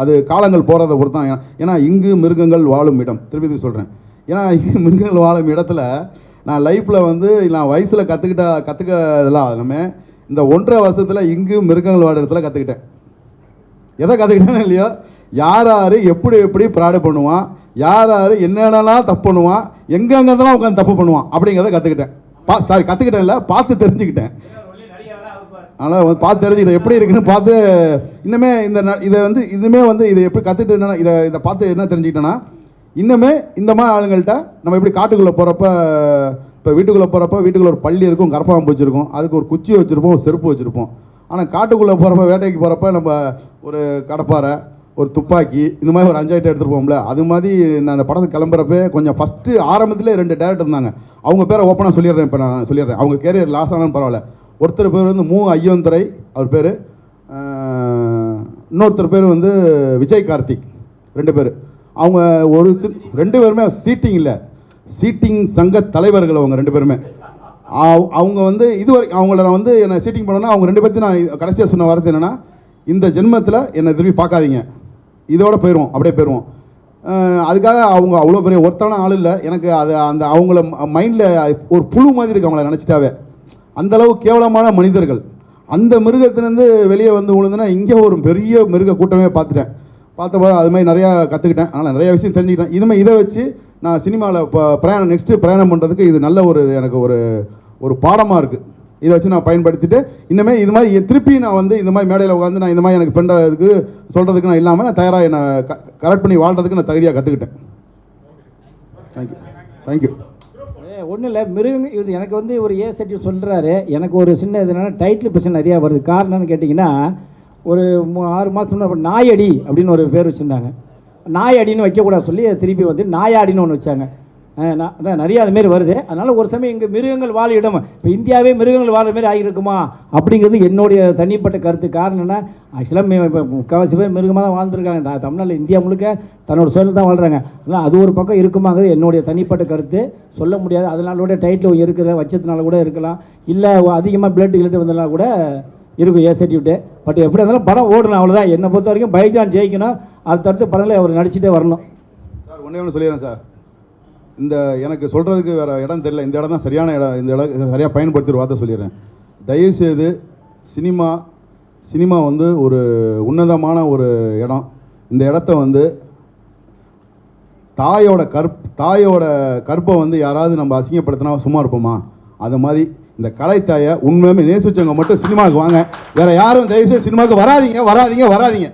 அது காலங்கள் போகிறத பொறுத்து தான். ஏன்னா இங்கு மிருகங்கள் வாழும் இடம், திருப்பி சொல்கிறேன். ஏன்னா இங்கு மிருகங்கள் வாழும் இடத்துல நான் லைஃப்பில் வந்து நான் வயசில் கற்றுக்கதெல்லாம் எல்லாமே இந்த 1.5 வருஷத்தில் இங்கு மிருகங்கள் வாழும் இடத்துல கற்றுக்கிட்டேன். எதை கற்றுக்கிட்டேன்னு இல்லையோ, யார் எப்படி ப்ராடு பண்ணுவான், யார் என்னென்னலாம் தப்பு பண்ணுவான், எங்கெங்கெல்லாம் உட்காந்து தப்பு பண்ணுவான் அப்படிங்கிறத கற்றுக்கிட்டேன். கற்றுக்கிட்டேன் இல்லை, பார்த்து தெரிஞ்சுக்கிட்டேன். அதனால் வந்து பார்த்து தெரிஞ்சுக்கிட்டேன் எப்படி இருக்குன்னு பார்த்து. இன்னுமே இதை எப்படி கற்றுக்கிட்டு இதை பார்த்து என்ன தெரிஞ்சுக்கிட்டேன்னா, இன்னுமே இந்த மாதிரி ஆளுங்கள்ட்ட நம்ம எப்படி காட்டுக்குள்ளே போகிறப்ப இப்போ வீட்டுக்குள்ளே போகிறப்ப வீட்டுக்குள்ளே ஒரு பள்ளி இருக்கும், கரப்பாம்பூச்சி வச்சுருக்கோம், அதுக்கு ஒரு குச்சி வச்சுருப்போம், ஒரு செருப்பு வச்சுருப்போம். ஆனால் காட்டுக்குள்ளே போகிறப்ப வேட்டைக்கு போகிறப்ப நம்ம ஒரு கடப்பாரை, ஒரு துப்பாக்கி, இந்த மாதிரி ஒரு 5 ஐட்டம் எடுத்துகிட்டு போகும்ல. அது மாதிரி நான் அந்த படத்துக்கு கிளம்புறப்ப கொஞ்சம் ஃபஸ்ட்டு ஆரம்பத்தில் 2 டேரக்டர் இருந்தாங்க. அவங்க பேரை ஓப்பனாக சொல்லிடுறேன். இப்போ நான் சொல்லிடுறேன், அவங்க கேரியர் லாஸ் ஆனாலும் பரவாயில்ல. ஒருத்தர் பேர் வந்து மு ஐயந்துரை, அவர் பேர். இன்னொருத்தர் பேர் வந்து விஜய் கார்த்திக். 2 பேர். அவங்க ஒரு 2 பேருமே சீட்டிங் இல்லை, சீட்டிங் சங்க தலைவர்கள் அவங்க 2 பேருமே. அவங்க வந்து இதுவரை அவங்கள நான் வந்து என்னை சீட்டிங் பண்ணோன்னா அவங்க 2 பேர்த்தையும் நான் கடைசியாக சொன்ன வார்த்தை என்னென்னா, இந்த ஜென்மத்தில் என்னை திரும்பி பார்க்காதீங்க, இதோட போயிடுவோம், அப்படியே போயிடுவோம். அதுக்காக அவங்க அவ்வளோ பெரிய ஒருத்தான ஆள் இல்லை எனக்கு. அது அந்த அவங்கள மைண்டில் ஒரு புழு மாதிரி இருக்கு அவங்கள நினச்சிட்டாவே. அந்தளவு கேவலமான மனிதர்கள். அந்த மிருகத்திலேருந்து வெளியே வந்து விழுந்துன்னா இங்கே ஒரு பெரிய மிருக கூட்டமே பார்த்துட்டேன். பார்த்தப்போ அது மாதிரி நிறையா கற்றுக்கிட்டேன். அதனால் நிறைய விஷயம் தெரிஞ்சுக்கிட்டேன். இதுமாதிரி இதை வச்சு நான் சினிமாவில் இப்போ நெக்ஸ்ட்டு பிரயாணம் பண்ணுறதுக்கு இது நல்ல ஒரு எனக்கு ஒரு பாடமாக இருக்குது. இதை வச்சு நான் பயன்படுத்திட்டு இன்னுமே இது மாதிரி திருப்பி நான் வந்து இந்த மாதிரி மேடையில் உட்காந்து நான் இந்த மாதிரி எனக்கு பண்ணுறதுக்கு சொல்கிறதுக்கு நான் இல்லாமல் நான் தயாராக என்னை கரெக்ட் பண்ணி வாழ்கிறதுக்கு நான் தகுதியாக கற்றுக்கிட்டேன். தேங்க்யூ. ஒன்றும் இல்லை, மிருகங்க இது எனக்கு வந்து ஒரு ஏ சர்டிஃபிகேட் சொல்கிறாரு. எனக்கு ஒரு சின்ன இது என்னென்னா டைட்டில் பிரச்சனை நிறையா வருது. காரணம்னு கேட்டிங்கன்னா, ஒரு 6 மாதத்துக்கு முன்னாடி நாயடி அப்படின்னு ஒரு பேர் வச்சுருந்தாங்க. நாயடின்னு வைக்கக்கூடாது சொல்லி திருப்பி வந்து நாயாடின்னு ஒன்று வச்சாங்க. அதான் நிறையா அதுமாரி வருது. அதனால் ஒரு சமயம் இங்கே மிருகங்கள் வாழ இடம், இப்போ இந்தியாவே மிருகங்கள் வாழ மாரி ஆகியிருக்குமா அப்படிங்கிறது என்னுடைய தனிப்பட்ட கருத்து. காரணம் என்ன, ஆக்சுவலாக இப்போ முக்கால்வாசி பேர் மிருகமாக தான் வாழ்ந்துருக்காங்க. தமிழ்நாட்டில் இந்தியா முழுக்க தன்னோட சூழல் தான் வாழ்கிறாங்க. அதனால் அது ஒரு பக்கம் இருக்குமாங்கிறது என்னுடைய தனிப்பட்ட கருத்து. சொல்ல முடியாது. அதனால டைட்டில் இருக்கிற வச்சதுனால கூட இருக்கலாம், இல்லை அதிகமாக பிளட் கிளட்டு வந்ததுனால கூட இருக்கும் ஏ சர்டிஃபிகேட்டு. பட் எப்படி இருந்தாலும் படம் ஓடணும், அவ்வளோதான். என்னை பொறுத்த வரைக்கும் பைஜான் ஜெயிக்கணும், அடுத்தடுத்து படத்தில் அவர் நடிச்சுட்டே வரணும். சார் ஒன்று சொல்லிடுறேன் சார், இந்த எனக்கு சொல்கிறதுக்கு வேறு இடம் தெரியல, இந்த இடம் தான் சரியான இடம். இந்த இடம் சரியாக பயன்படுத்திற வார்த்தை சொல்லிடுறேன். தயவுசெய்து சினிமா வந்து ஒரு உன்னதமான ஒரு இடம். இந்த இடத்த வந்து தாயோட கற்பை வந்து யாராவது நம்ம அசிங்கப்படுத்தினா சும்மா இருப்போமா? அது மாதிரி இந்த கலைத்தாயை உண்மையுமே நேசிச்சவங்க மட்டும் சினிமாவுக்கு வாங்க. வேறு யாரும் தயவுசெய்து சினிமாவுக்கு வராதீங்க.